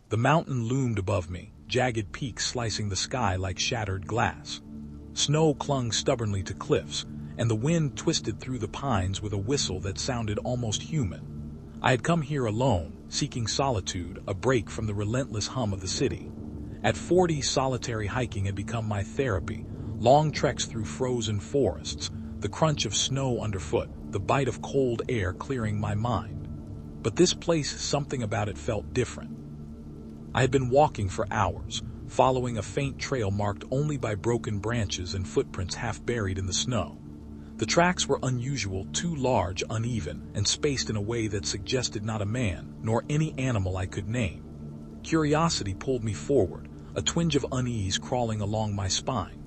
The mountain loomed above me, jagged peaks slicing the sky like shattered glass. Snow clung stubbornly to cliffs, and the wind twisted through the pines with a whistle that sounded almost human. I had come here alone, seeking solitude, a break from the relentless hum of the city. At 40, solitary hiking had become my therapy. Long treks through frozen forests, the crunch of snow underfoot, the bite of cold air clearing my mind. But this place, something about it felt different. I had been walking for hours, following a faint trail marked only by broken branches and footprints half buried in the snow. The tracks were unusual, too large, uneven, and spaced in a way that suggested not a man, nor any animal I could name. Curiosity pulled me forward, a twinge of unease crawling along my spine.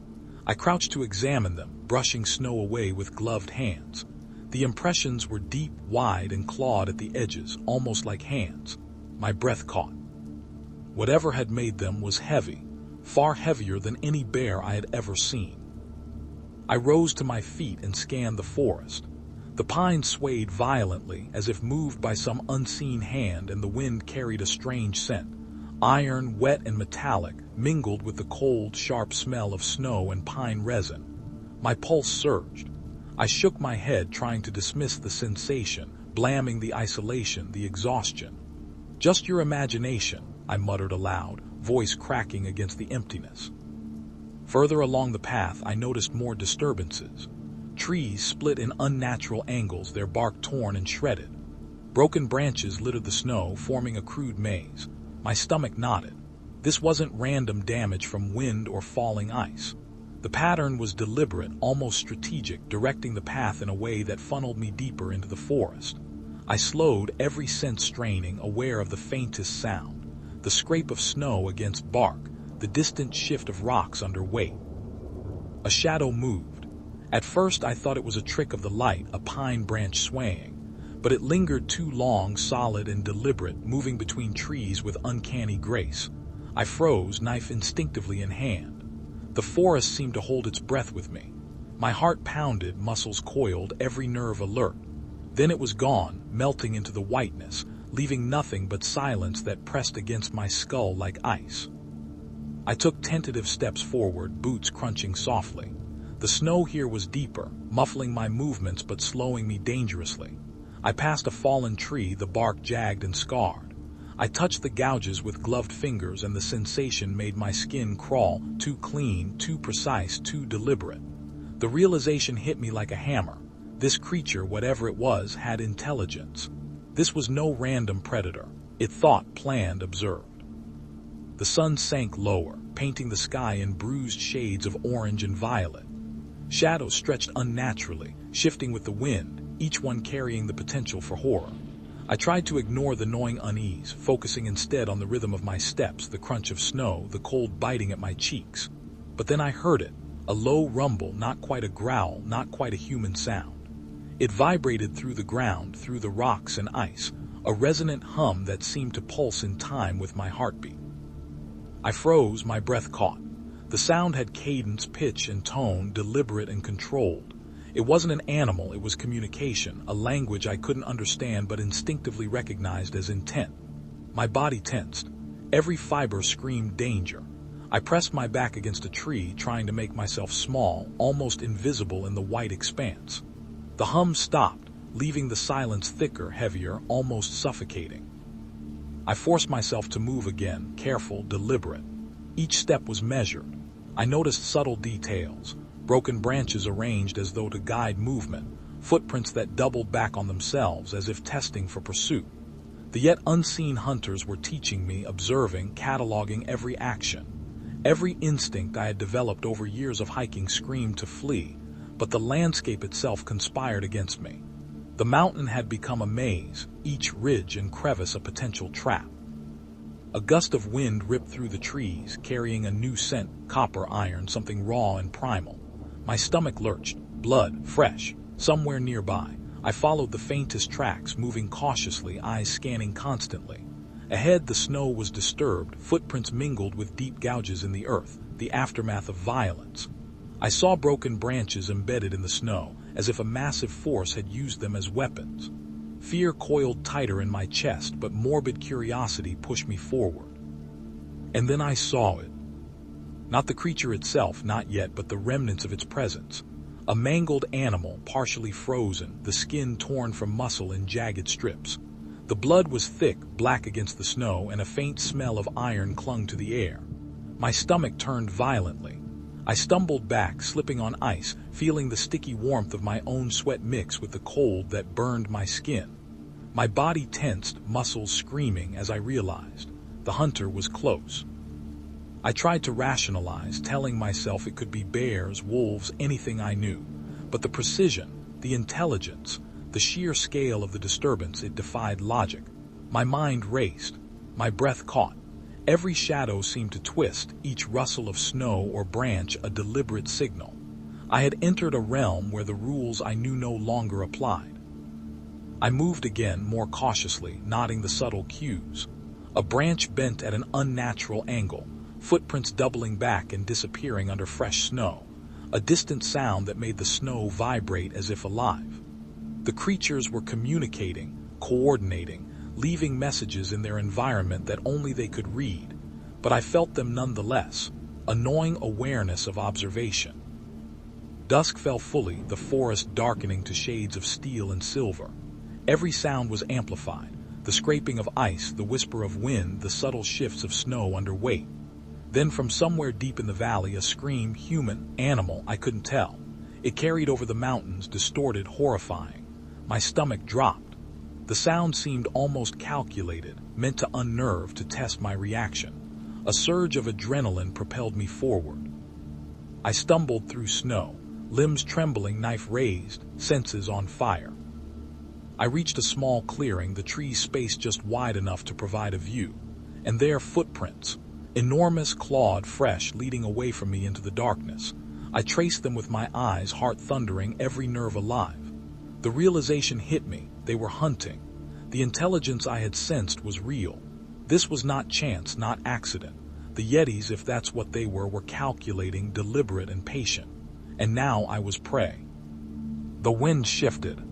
I crouched to examine them, brushing snow away with gloved hands. The impressions were deep, wide, and clawed at the edges, almost like hands. My breath caught. Whatever had made them was heavy, far heavier than any bear I had ever seen. I rose to my feet and scanned the forest. The pines swayed violently, as if moved by some unseen hand, and the wind carried a strange scent. Iron, wet and metallic, mingled with the cold, sharp smell of snow and pine resin. My pulse surged. I shook my head, trying to dismiss the sensation, blaming the isolation, the exhaustion. "Just your imagination," I muttered aloud, voice cracking against the emptiness. Further along the path, I noticed more disturbances. Trees split in unnatural angles, their bark torn and shredded. Broken branches littered the snow, forming a crude maze. My stomach knotted. This wasn't random damage from wind or falling ice. The pattern was deliberate, almost strategic, directing the path in a way that funneled me deeper into the forest. I slowed, every sense straining, aware of the faintest sound. The scrape of snow against bark, the distant shift of rocks under weight. A shadow moved. At first I thought it was a trick of the light, a pine branch swaying. But it lingered too long, solid and deliberate, moving between trees with uncanny grace. I froze, knife instinctively in hand. The forest seemed to hold its breath with me. My heart pounded, muscles coiled, every nerve alert. Then it was gone, melting into the whiteness, leaving nothing but silence that pressed against my skull like ice. I took tentative steps forward, boots crunching softly. The snow here was deeper, muffling my movements but slowing me dangerously. I passed a fallen tree, the bark jagged and scarred. I touched the gouges with gloved fingers, and the sensation made my skin crawl, too clean, too precise, too deliberate. The realization hit me like a hammer. This creature, whatever it was, had intelligence. This was no random predator. It thought, planned, observed. The sun sank lower, painting the sky in bruised shades of orange and violet. Shadows stretched unnaturally, shifting with the wind, each one carrying the potential for horror. I tried to ignore the gnawing unease, focusing instead on the rhythm of my steps, the crunch of snow, the cold biting at my cheeks. But then I heard it, a low rumble, not quite a growl, not quite a human sound. It vibrated through the ground, through the rocks and ice, a resonant hum that seemed to pulse in time with my heartbeat. I froze, my breath caught. The sound had cadence, pitch, and tone, deliberate and controlled. It wasn't an animal, it was communication, a language I couldn't understand but instinctively recognized as intent. My body tensed. Every fiber screamed danger. I pressed my back against a tree, trying to make myself small, almost invisible in the white expanse. The hum stopped, leaving the silence thicker, heavier, almost suffocating. I forced myself to move again, careful, deliberate. Each step was measured. I noticed subtle details. Broken branches arranged as though to guide movement, footprints that doubled back on themselves as if testing for pursuit. The yet unseen hunters were teaching me, observing, cataloging every action. Every instinct I had developed over years of hiking screamed to flee, but the landscape itself conspired against me. The mountain had become a maze, each ridge and crevice a potential trap. A gust of wind ripped through the trees, carrying a new scent, copper iron, something raw and primal. My stomach lurched, blood, fresh, somewhere nearby. I followed the faintest tracks, moving cautiously, eyes scanning constantly. Ahead, the snow was disturbed, footprints mingled with deep gouges in the earth, the aftermath of violence. I saw broken branches embedded in the snow, as if a massive force had used them as weapons. Fear coiled tighter in my chest, but morbid curiosity pushed me forward. And then I saw it. Not the creature itself, not yet, but the remnants of its presence. A mangled animal, partially frozen, the skin torn from muscle in jagged strips. The blood was thick, black against the snow, and a faint smell of iron clung to the air. My stomach turned violently. I stumbled back, slipping on ice, feeling the sticky warmth of my own sweat mix with the cold that burned my skin. My body tensed, muscles screaming as I realized the hunter was close. I tried to rationalize, telling myself it could be bears, wolves, anything I knew. But the precision, the intelligence, the sheer scale of the disturbance, it defied logic. My mind raced. My breath caught. Every shadow seemed to twist, each rustle of snow or branch a deliberate signal. I had entered a realm where the rules I knew no longer applied. I moved again, more cautiously, nodding the subtle cues. A branch bent at an unnatural angle, footprints doubling back and disappearing under fresh snow, a distant sound that made the snow vibrate as if alive. The creatures were communicating, coordinating, leaving messages in their environment that only they could read, but I felt them nonetheless, a gnawing awareness of observation. Dusk fell fully, the forest darkening to shades of steel and silver. Every sound was amplified, the scraping of ice, the whisper of wind, the subtle shifts of snow under weight. Then from somewhere deep in the valley, a scream, human, animal, I couldn't tell. It carried over the mountains, distorted, horrifying. My stomach dropped. The sound seemed almost calculated, meant to unnerve, to test my reaction. A surge of adrenaline propelled me forward. I stumbled through snow, limbs trembling, knife raised, senses on fire. I reached a small clearing, the trees spaced just wide enough to provide a view. And there, footprints. Enormous, clawed, fresh, leading away from me into the darkness. I traced them with my eyes, heart thundering, every nerve alive. The realization hit me. They were hunting. The intelligence I had sensed was real. This was not chance, not accident. The Yetis, if that's what they were calculating, deliberate and patient. And now I was prey. The wind shifted.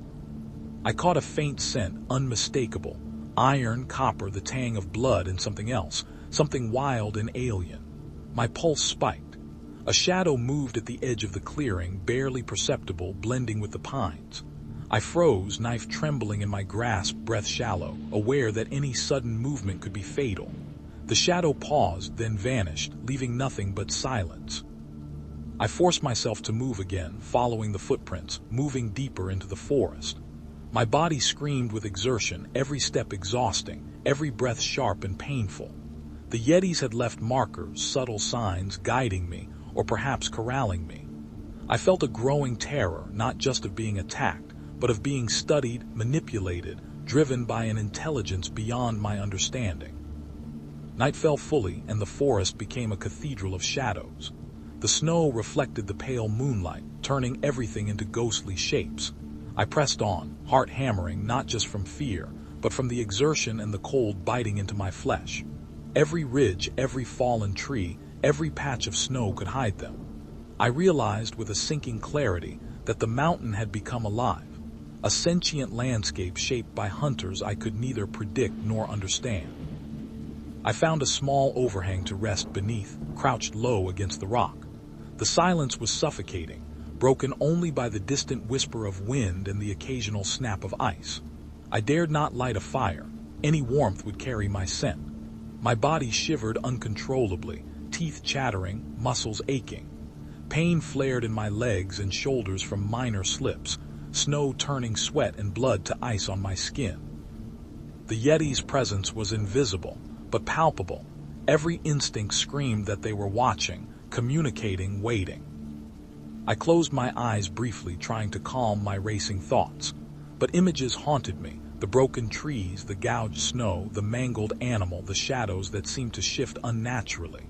I caught a faint scent, unmistakable. Iron, copper, the tang of blood, and something else. Something wild and alien. My pulse spiked. A shadow moved at the edge of the clearing, barely perceptible, blending with the pines. I froze, knife trembling in my grasp, breath shallow, aware that any sudden movement could be fatal. The shadow paused, then vanished, leaving nothing but silence. I forced myself to move again, following the footprints, moving deeper into the forest. My body screamed with exertion, every step exhausting, every breath sharp and painful. The Yetis had left markers, subtle signs, guiding me, or perhaps corralling me. I felt a growing terror, not just of being attacked, but of being studied, manipulated, driven by an intelligence beyond my understanding. Night fell fully, and the forest became a cathedral of shadows. The snow reflected the pale moonlight, turning everything into ghostly shapes. I pressed on, heart hammering, not just from fear, but from the exertion and the cold biting into my flesh. Every ridge, every fallen tree, every patch of snow could hide them. I realized with a sinking clarity that the mountain had become alive, a sentient landscape shaped by hunters I could neither predict nor understand. I found a small overhang to rest beneath, crouched low against the rock. The silence was suffocating, broken only by the distant whisper of wind and the occasional snap of ice. I dared not light a fire. Any warmth would carry my scent. My body shivered uncontrollably, teeth chattering, muscles aching. Pain flared in my legs and shoulders from minor slips, snow turning sweat and blood to ice on my skin. The Yeti's presence was invisible, but palpable. Every instinct screamed that they were watching, communicating, waiting. I closed my eyes briefly, trying to calm my racing thoughts, but images haunted me. The broken trees, the gouged snow, the mangled animal, the shadows that seemed to shift unnaturally.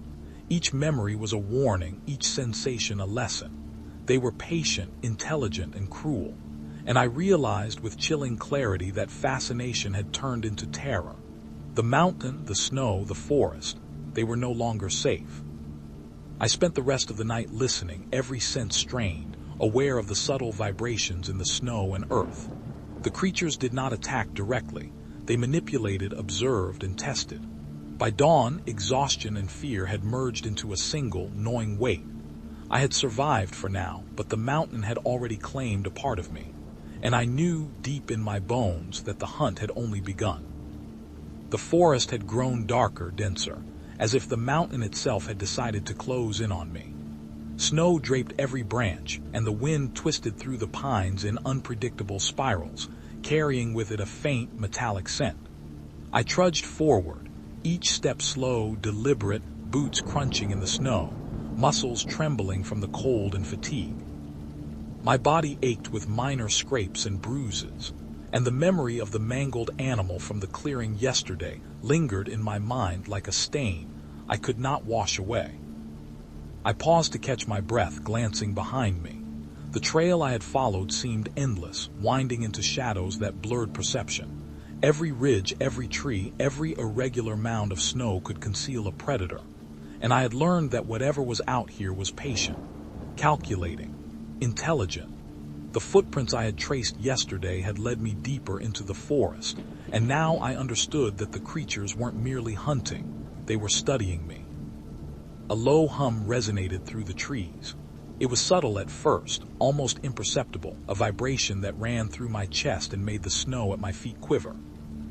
Each memory was a warning, each sensation a lesson. They were patient, intelligent, and cruel, and I realized with chilling clarity that fascination had turned into terror. The mountain, the snow, the forest, they were no longer safe. I spent the rest of the night listening, every sense strained, aware of the subtle vibrations in the snow and earth. The creatures did not attack directly. They manipulated, observed, and tested. By dawn, exhaustion and fear had merged into a single, gnawing weight. I had survived for now, but the mountain had already claimed a part of me, and I knew deep in my bones that the hunt had only begun. The forest had grown darker, denser, as if the mountain itself had decided to close in on me. Snow draped every branch, and the wind twisted through the pines in unpredictable spirals, carrying with it a faint, metallic scent. I trudged forward, each step slow, deliberate, boots crunching in the snow, muscles trembling from the cold and fatigue. My body ached with minor scrapes and bruises, and the memory of the mangled animal from the clearing yesterday lingered in my mind like a stain I could not wash away. I paused to catch my breath, glancing behind me. The trail I had followed seemed endless, winding into shadows that blurred perception. Every ridge, every tree, every irregular mound of snow could conceal a predator, and I had learned that whatever was out here was patient, calculating, intelligent. The footprints I had traced yesterday had led me deeper into the forest, and now I understood that the creatures weren't merely hunting, they were studying me. A low hum resonated through the trees. It was subtle at first, almost imperceptible, a vibration that ran through my chest and made the snow at my feet quiver.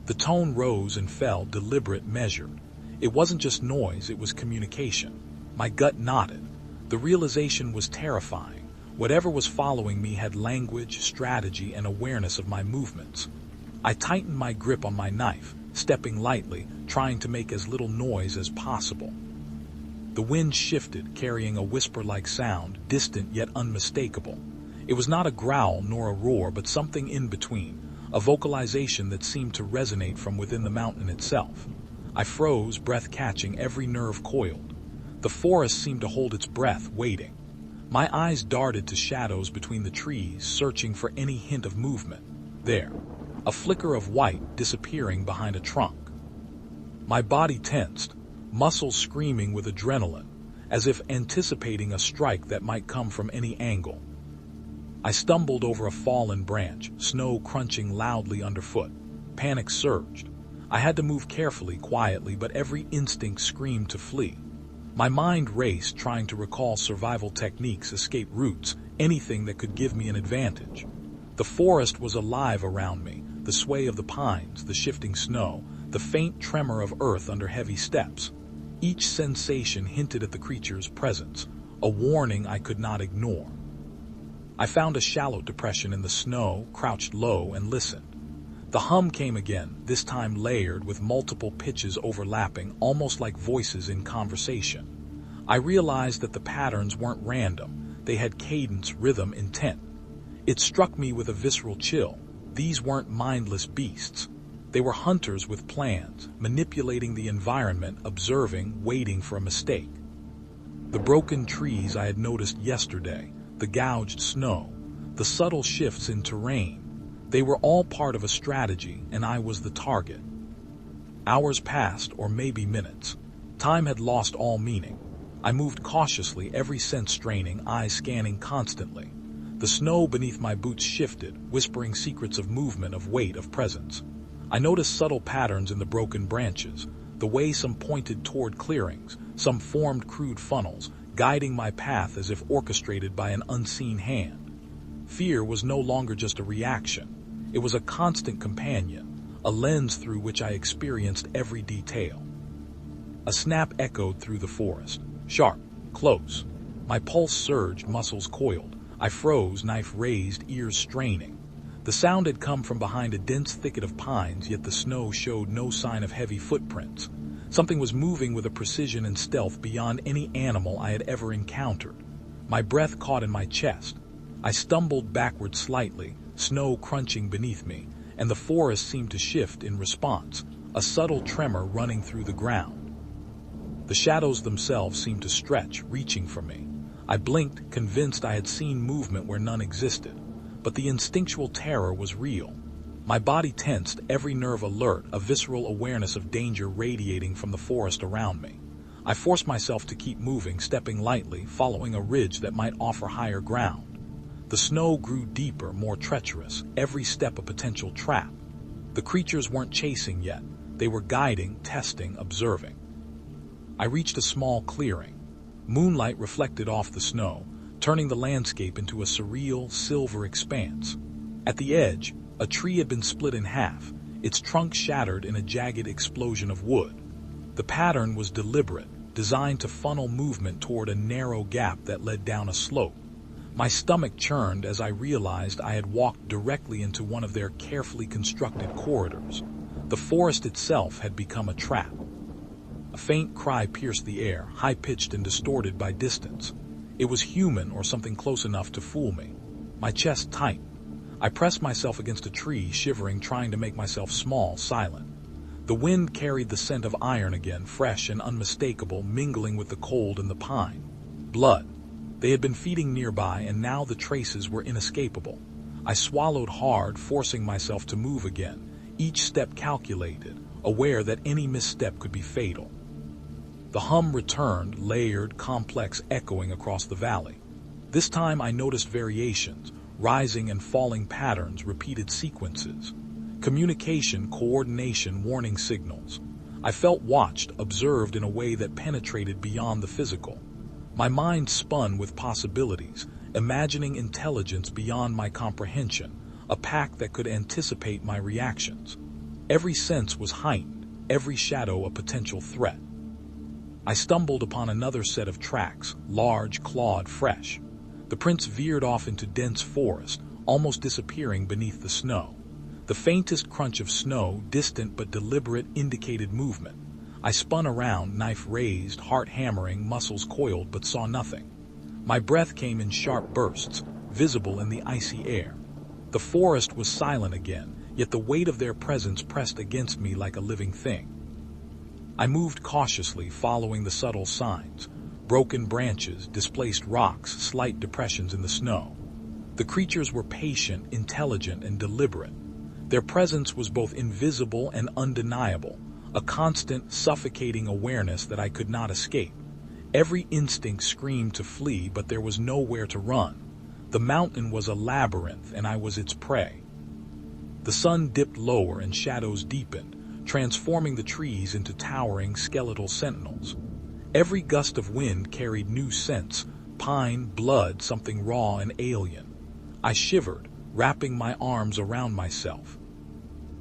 The tone rose and fell, deliberate, measured. It wasn't just noise, it was communication. My gut nodded. The realization was terrifying. Whatever was following me had language, strategy, and awareness of my movements. I tightened my grip on my knife, stepping lightly, trying to make as little noise as possible. The wind shifted, carrying a whisper-like sound, distant yet unmistakable. It was not a growl nor a roar, but something in between, a vocalization that seemed to resonate from within the mountain itself. I froze, breath catching, every nerve coiled. The forest seemed to hold its breath, waiting. My eyes darted to shadows between the trees, searching for any hint of movement. There, a flicker of white disappearing behind a trunk. My body tensed, muscles screaming with adrenaline, as if anticipating a strike that might come from any angle. I stumbled over a fallen branch, snow crunching loudly underfoot. Panic surged. I had to move carefully, quietly, but every instinct screamed to flee. My mind raced, trying to recall survival techniques, escape routes, anything that could give me an advantage. The forest was alive around me, the sway of the pines, the shifting snow, the faint tremor of earth under heavy steps. Each sensation hinted at the creature's presence, a warning I could not ignore. I found a shallow depression in the snow, crouched low, and listened. The hum came again, this time layered with multiple pitches overlapping, almost like voices in conversation. I realized that the patterns weren't random. They had cadence, rhythm, intent. It struck me with a visceral chill. These weren't mindless beasts. They were hunters with plans, manipulating the environment, observing, waiting for a mistake. The broken trees I had noticed yesterday, the gouged snow, the subtle shifts in terrain, they were all part of a strategy, and I was the target. Hours passed, or maybe minutes. Time had lost all meaning. I moved cautiously, every sense straining, eyes scanning constantly. The snow beneath my boots shifted, whispering secrets of movement, of weight, of presence. I noticed subtle patterns in the broken branches, the way some pointed toward clearings, some formed crude funnels, guiding my path as if orchestrated by an unseen hand. Fear was no longer just a reaction. It was a constant companion, a lens through which I experienced every detail. A snap echoed through the forest, sharp, close. My pulse surged, muscles coiled. I froze, knife raised, ears straining. The sound had come from behind a dense thicket of pines, yet the snow showed no sign of heavy footprints. Something was moving with a precision and stealth beyond any animal I had ever encountered. My breath caught in my chest. I stumbled backward slightly, snow crunching beneath me, and the forest seemed to shift in response, a subtle tremor running through the ground. The shadows themselves seemed to stretch, reaching for me. I blinked, convinced I had seen movement where none existed, but the instinctual terror was real. My body tensed, every nerve alert, a visceral awareness of danger radiating from the forest around me. I forced myself to keep moving, stepping lightly, following a ridge that might offer higher ground. The snow grew deeper, more treacherous, every step a potential trap. The creatures weren't chasing yet. They were guiding, testing, observing. I reached a small clearing. Moonlight reflected off the snow, turning the landscape into a surreal, silver expanse. At the edge, a tree had been split in half, its trunk shattered in a jagged explosion of wood. The pattern was deliberate, designed to funnel movement toward a narrow gap that led down a slope. My stomach churned as I realized I had walked directly into one of their carefully constructed corridors. The forest itself had become a trap. A faint cry pierced the air, high-pitched and distorted by distance. It was human or something close enough to fool me. My chest tightened. I pressed myself against a tree, shivering, trying to make myself small, silent. The wind carried the scent of iron again, fresh and unmistakable, mingling with the cold and the pine. Blood. They had been feeding nearby, and now the traces were inescapable. I swallowed hard, forcing myself to move again, each step calculated, aware that any misstep could be fatal. The hum returned, layered, complex, echoing across the valley. This time I noticed variations, rising and falling patterns, repeated sequences. Communication, coordination, warning signals. I felt watched, observed in a way that penetrated beyond the physical. My mind spun with possibilities, imagining intelligence beyond my comprehension, a pack that could anticipate my reactions. Every sense was heightened, every shadow a potential threat. I stumbled upon another set of tracks, large, clawed, fresh. The prints veered off into dense forest, almost disappearing beneath the snow. The faintest crunch of snow, distant but deliberate, indicated movement. I spun around, knife raised, heart hammering, muscles coiled, but saw nothing. My breath came in sharp bursts, visible in the icy air. The forest was silent again, yet the weight of their presence pressed against me like a living thing. I moved cautiously, following the subtle signs. Broken branches, displaced rocks, slight depressions in the snow. The creatures were patient, intelligent, and deliberate. Their presence was both invisible and undeniable, a constant, suffocating awareness that I could not escape. Every instinct screamed to flee, but there was nowhere to run. The mountain was a labyrinth, and I was its prey. The sun dipped lower and shadows deepened, transforming the trees into towering, skeletal sentinels. Every gust of wind carried new scents, pine, blood, something raw and alien. I shivered, wrapping my arms around myself.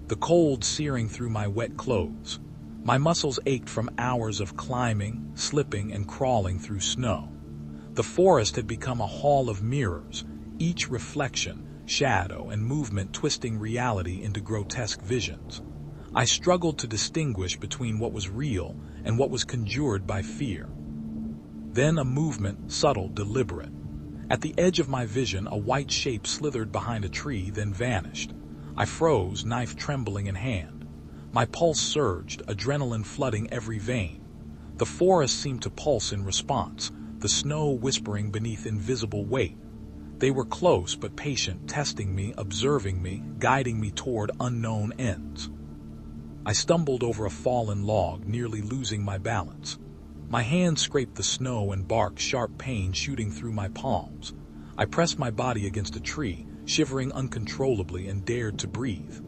The cold searing through my wet clothes. My muscles ached from hours of climbing, slipping, and crawling through snow. The forest had become a hall of mirrors, each reflection, shadow, and movement twisting reality into grotesque visions. I struggled to distinguish between what was real and what was conjured by fear. Then a movement, subtle, deliberate. At the edge of my vision, a white shape slithered behind a tree, then vanished. I froze, knife trembling in hand. My pulse surged, adrenaline flooding every vein. The forest seemed to pulse in response, the snow whispering beneath invisible weight. They were close but patient, testing me, observing me, guiding me toward unknown ends. I stumbled over a fallen log, nearly losing my balance. My hand scraped the snow and bark, sharp pain shooting through my palms. I pressed my body against a tree, shivering uncontrollably, and dared to breathe.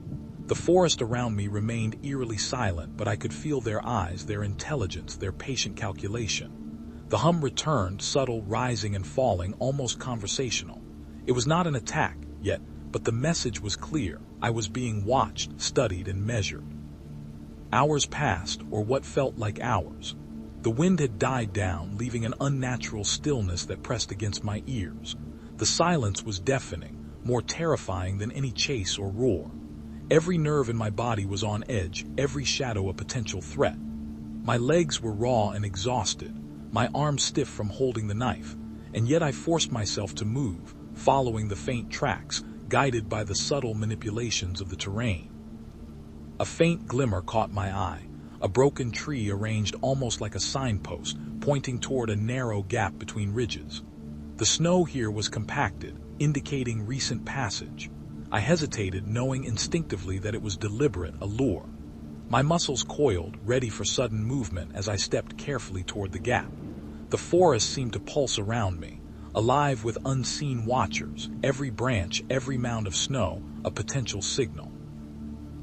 The forest around me remained eerily silent, but I could feel their eyes, their intelligence, their patient calculation. The hum returned, subtle, rising and falling, almost conversational. It was not an attack, yet, but the message was clear. I was being watched, studied, and measured. Hours passed, or what felt like hours. The wind had died down, leaving an unnatural stillness that pressed against my ears. The silence was deafening, more terrifying than any chase or roar. Every nerve in my body was on edge, every shadow a potential threat. My legs were raw and exhausted, my arms stiff from holding the knife, and yet I forced myself to move, following the faint tracks, guided by the subtle manipulations of the terrain. A faint glimmer caught my eye, a broken tree arranged almost like a signpost, pointing toward a narrow gap between ridges. The snow here was compacted, indicating recent passage. I hesitated, knowing instinctively that it was deliberate, a lure. My muscles coiled, ready for sudden movement as I stepped carefully toward the gap. The forest seemed to pulse around me, alive with unseen watchers, every branch, every mound of snow, a potential signal.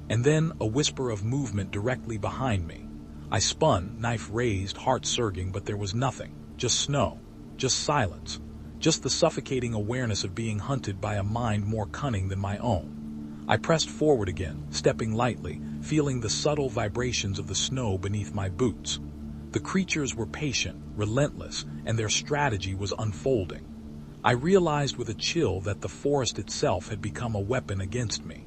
And then a whisper of movement directly behind me. I spun, knife raised, heart surging, but there was nothing. Just snow. Just silence. Just the suffocating awareness of being hunted by a mind more cunning than my own. I pressed forward again, stepping lightly, feeling the subtle vibrations of the snow beneath my boots. The creatures were patient, relentless, and their strategy was unfolding. I realized with a chill that the forest itself had become a weapon against me.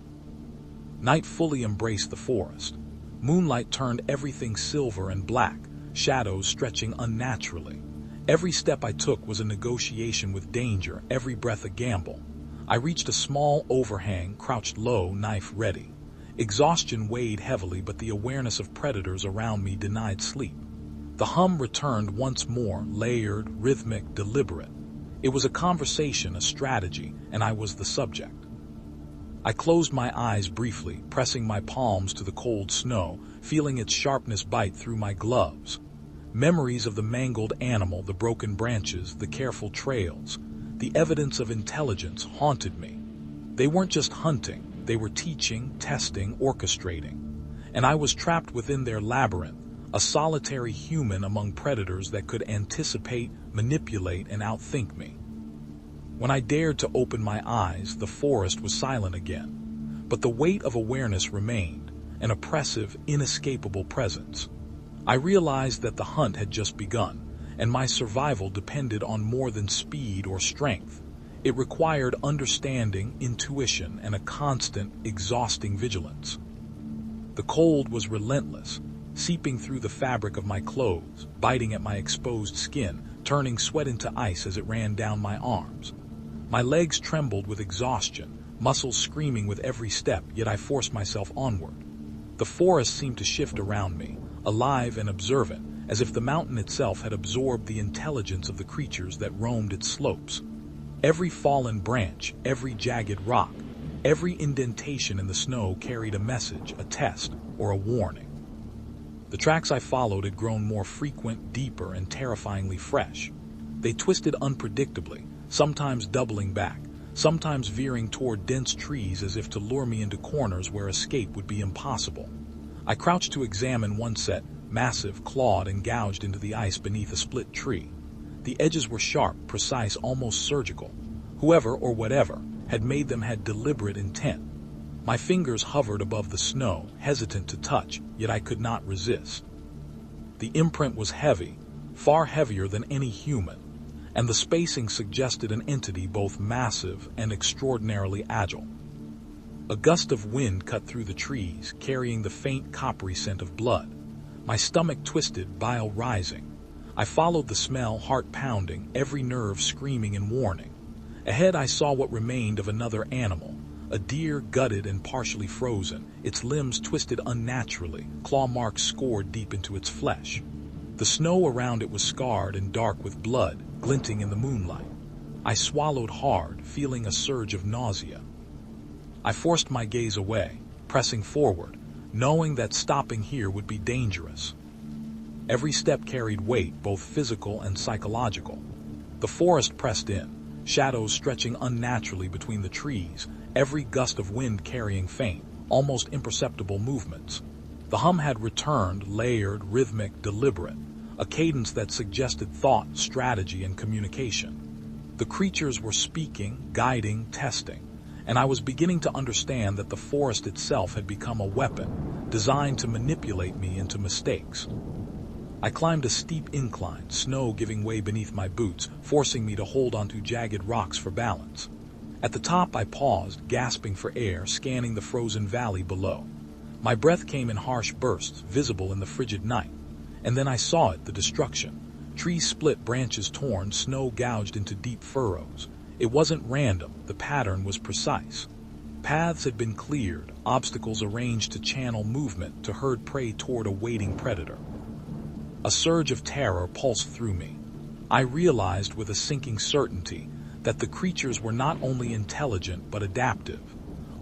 Night fully embraced the forest. Moonlight turned everything silver and black, shadows stretching unnaturally. Every step I took was a negotiation with danger, every breath a gamble. I reached a small overhang, crouched low, knife ready. Exhaustion weighed heavily, but the awareness of predators around me denied sleep. The hum returned once more, layered, rhythmic, deliberate. It was a conversation, a strategy, and I was the subject. I closed my eyes briefly, pressing my palms to the cold snow, feeling its sharpness bite through my gloves. Memories of the mangled animal, the broken branches, the careful trails, the evidence of intelligence haunted me. They weren't just hunting, they were teaching, testing, orchestrating. And I was trapped within their labyrinth, a solitary human among predators that could anticipate, manipulate, and outthink me. When I dared to open my eyes, the forest was silent again. But the weight of awareness remained, an oppressive, inescapable presence. I realized that the hunt had just begun, and my survival depended on more than speed or strength. It required understanding, intuition, and a constant, exhausting vigilance. The cold was relentless, seeping through the fabric of my clothes, biting at my exposed skin, turning sweat into ice as it ran down my arms. My legs trembled with exhaustion, muscles screaming with every step, yet I forced myself onward. The forest seemed to shift around me, alive and observant, as if the mountain itself had absorbed the intelligence of the creatures that roamed its slopes. Every fallen branch, every jagged rock, every indentation in the snow carried a message, a test, or a warning. The tracks I followed had grown more frequent, deeper, and terrifyingly fresh. They twisted unpredictably, sometimes doubling back, sometimes veering toward dense trees as if to lure me into corners where escape would be impossible. I crouched to examine one set, massive, clawed and gouged into the ice beneath a split tree. The edges were sharp, precise, almost surgical. Whoever or whatever had made them had deliberate intent. My fingers hovered above the snow, hesitant to touch, yet I could not resist. The imprint was heavy, far heavier than any human, and the spacing suggested an entity both massive and extraordinarily agile. A gust of wind cut through the trees, carrying the faint coppery scent of blood. My stomach twisted, bile rising. I followed the smell, heart pounding, every nerve screaming in warning. Ahead I saw what remained of another animal, a deer gutted and partially frozen, its limbs twisted unnaturally, claw marks scored deep into its flesh. The snow around it was scarred and dark with blood, glinting in the moonlight. I swallowed hard, feeling a surge of nausea. I forced my gaze away, pressing forward, knowing that stopping here would be dangerous. Every step carried weight, both physical and psychological. The forest pressed in, shadows stretching unnaturally between the trees, every gust of wind carrying faint, almost imperceptible movements. The hum had returned, layered, rhythmic, deliberate, a cadence that suggested thought, strategy, and communication. The creatures were speaking, guiding, testing, and I was beginning to understand that the forest itself had become a weapon, designed to manipulate me into mistakes. I climbed a steep incline, snow giving way beneath my boots, forcing me to hold onto jagged rocks for balance. At the top I paused, gasping for air, scanning the frozen valley below. My breath came in harsh bursts, visible in the frigid night. And then I saw it, the destruction. Trees split, branches torn, snow gouged into deep furrows. It wasn't random, the pattern was precise. Paths had been cleared, obstacles arranged to channel movement, to herd prey toward a waiting predator. A surge of terror pulsed through me. I realized with a sinking certainty that the creatures were not only intelligent but adaptive,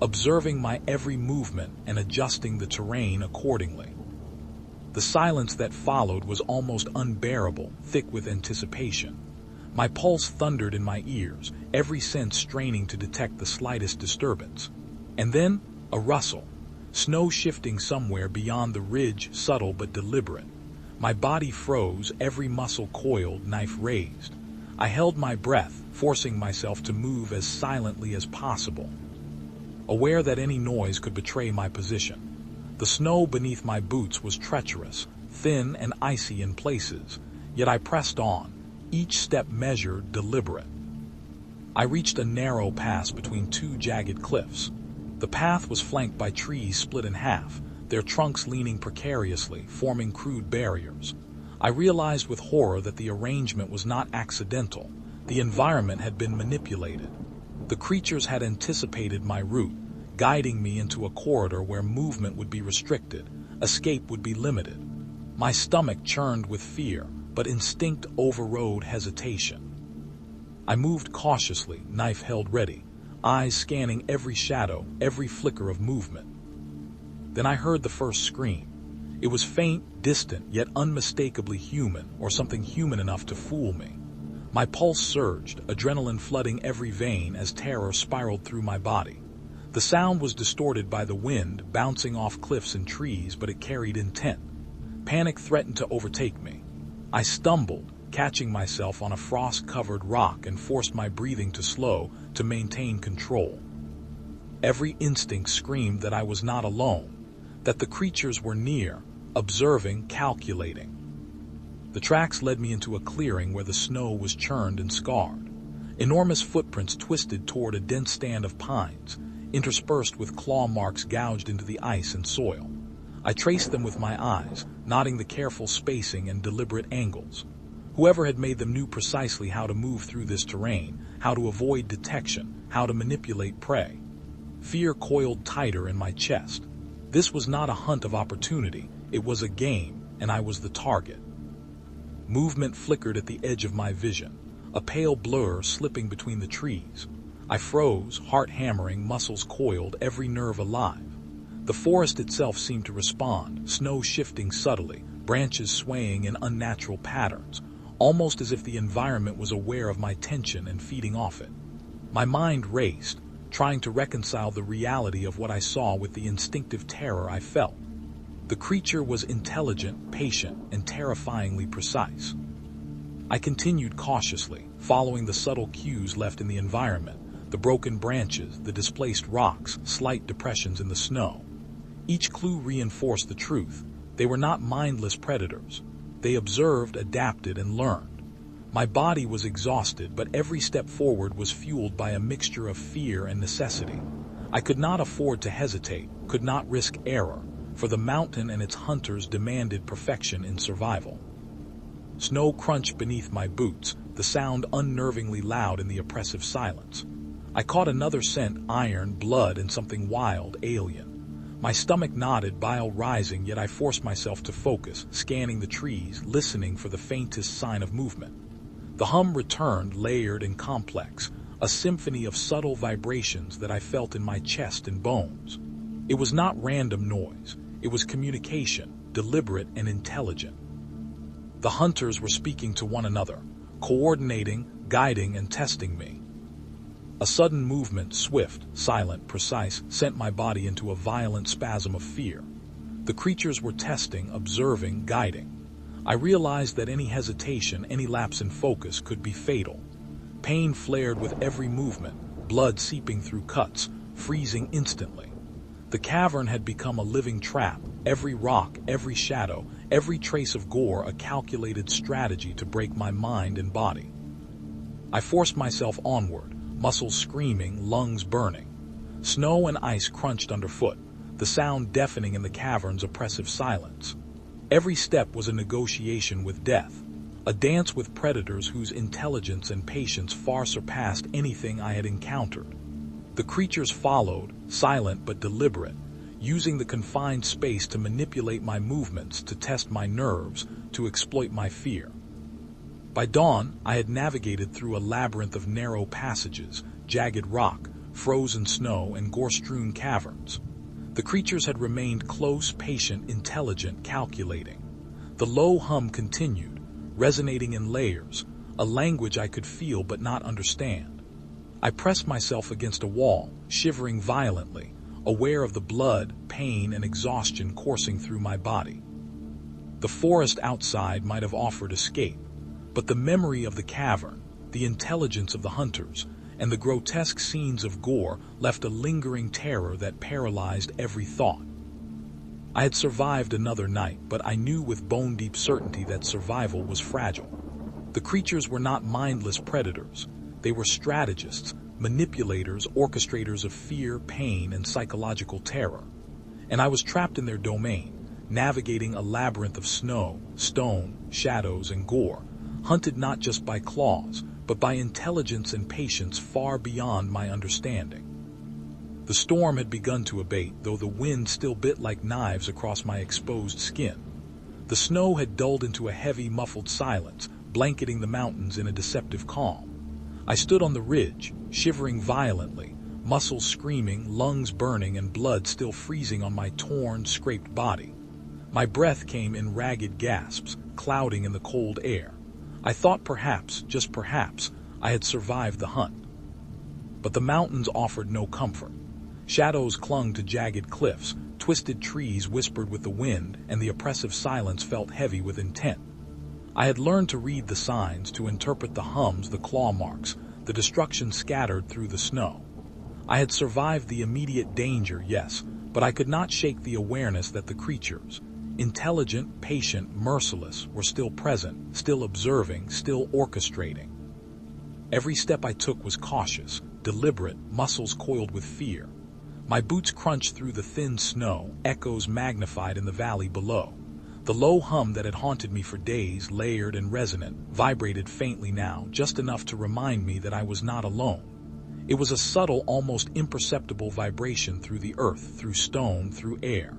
observing my every movement and adjusting the terrain accordingly. The silence that followed was almost unbearable, thick with anticipation. My pulse thundered in my ears, every sense straining to detect the slightest disturbance. And then, a rustle, snow shifting somewhere beyond the ridge, subtle but deliberate. My body froze, every muscle coiled, knife raised. I held my breath, forcing myself to move as silently as possible, aware that any noise could betray my position. The snow beneath my boots was treacherous, thin and icy in places, yet I pressed on, each step measured, deliberate. I reached a narrow pass between two jagged cliffs. The path was flanked by trees split in half, their trunks leaning precariously, forming crude barriers. I realized with horror that the arrangement was not accidental. The environment had been manipulated. The creatures had anticipated my route, guiding me into a corridor where movement would be restricted, escape would be limited. My stomach churned with fear, but instinct overrode hesitation. I moved cautiously, knife held ready, eyes scanning every shadow, every flicker of movement. Then I heard the first scream. It was faint, distant, yet unmistakably human, or something human enough to fool me. My pulse surged, adrenaline flooding every vein as terror spiraled through my body. The sound was distorted by the wind, bouncing off cliffs and trees, but it carried intent. Panic threatened to overtake me. I stumbled, catching myself on a frost-covered rock, and forced my breathing to slow to maintain control. Every instinct screamed that I was not alone, that the creatures were near, observing, calculating. The tracks led me into a clearing where the snow was churned and scarred. Enormous footprints twisted toward a dense stand of pines, interspersed with claw marks gouged into the ice and soil. I traced them with my eyes, noting the careful spacing and deliberate angles. Whoever had made them knew precisely how to move through this terrain, how to avoid detection, how to manipulate prey. Fear coiled tighter in my chest. This was not a hunt of opportunity, it was a game, and I was the target. Movement flickered at the edge of my vision, a pale blur slipping between the trees. I froze, heart hammering, muscles coiled, every nerve alive. The forest itself seemed to respond, snow shifting subtly, branches swaying in unnatural patterns, almost as if the environment was aware of my tension and feeding off it. My mind raced, trying to reconcile the reality of what I saw with the instinctive terror I felt. The creature was intelligent, patient, and terrifyingly precise. I continued cautiously, following the subtle cues left in the environment, the broken branches, the displaced rocks, slight depressions in the snow. Each clue reinforced the truth. They were not mindless predators. They observed, adapted, and learned. My body was exhausted, but every step forward was fueled by a mixture of fear and necessity. I could not afford to hesitate, could not risk error, for the mountain and its hunters demanded perfection in survival. Snow crunched beneath my boots, the sound unnervingly loud in the oppressive silence. I caught another scent, iron, blood, and something wild, alien. My stomach knotted, bile rising, yet I forced myself to focus, scanning the trees, listening for the faintest sign of movement. The hum returned, layered and complex, a symphony of subtle vibrations that I felt in my chest and bones. It was not random noise. It was communication, deliberate and intelligent. The hunters were speaking to one another, coordinating, guiding, and testing me. A sudden movement, swift, silent, precise, sent my body into a violent spasm of fear. The creatures were testing, observing, guiding. I realized that any hesitation, any lapse in focus could be fatal. Pain flared with every movement, blood seeping through cuts, freezing instantly. The cavern had become a living trap, every rock, every shadow, every trace of gore a calculated strategy to break my mind and body. I forced myself onward, muscles screaming, lungs burning. Snow and ice crunched underfoot, the sound deafening in the cavern's oppressive silence. Every step was a negotiation with death, a dance with predators whose intelligence and patience far surpassed anything I had encountered. The creatures followed, silent but deliberate, using the confined space to manipulate my movements, to test my nerves, to exploit my fear. By dawn, I had navigated through a labyrinth of narrow passages, jagged rock, frozen snow, and gore-strewn caverns. The creatures had remained close, patient, intelligent, calculating. The low hum continued, resonating in layers, a language I could feel but not understand. I pressed myself against a wall, shivering violently, aware of the blood, pain, and exhaustion coursing through my body. The forest outside might have offered escape, but the memory of the cavern, the intelligence of the hunters, and the grotesque scenes of gore left a lingering terror that paralyzed every thought. I had survived another night, but I knew with bone-deep certainty that survival was fragile. The creatures were not mindless predators. They were strategists, manipulators, orchestrators of fear, pain, and psychological terror. And I was trapped in their domain, navigating a labyrinth of snow, stone, shadows, and gore, hunted not just by claws, but by intelligence and patience far beyond my understanding. The storm had begun to abate, though the wind still bit like knives across my exposed skin. The snow had dulled into a heavy, muffled silence, blanketing the mountains in a deceptive calm. I stood on the ridge, shivering violently, muscles screaming, lungs burning, and blood still freezing on my torn, scraped body. My breath came in ragged gasps, clouding in the cold air. I thought perhaps, just perhaps, I had survived the hunt. But the mountains offered no comfort. Shadows clung to jagged cliffs, twisted trees whispered with the wind, and the oppressive silence felt heavy with intent. I had learned to read the signs, to interpret the hums, the claw marks, the destruction scattered through the snow. I had survived the immediate danger, yes, but I could not shake the awareness that the creatures, intelligent, patient, merciless, were still present, still observing, still orchestrating. Every step I took was cautious, deliberate, muscles coiled with fear. My boots crunched through the thin snow, echoes magnified in the valley below. The low hum that had haunted me for days, layered and resonant, vibrated faintly now, just enough to remind me that I was not alone. It was a subtle, almost imperceptible vibration through the earth, through stone, through air.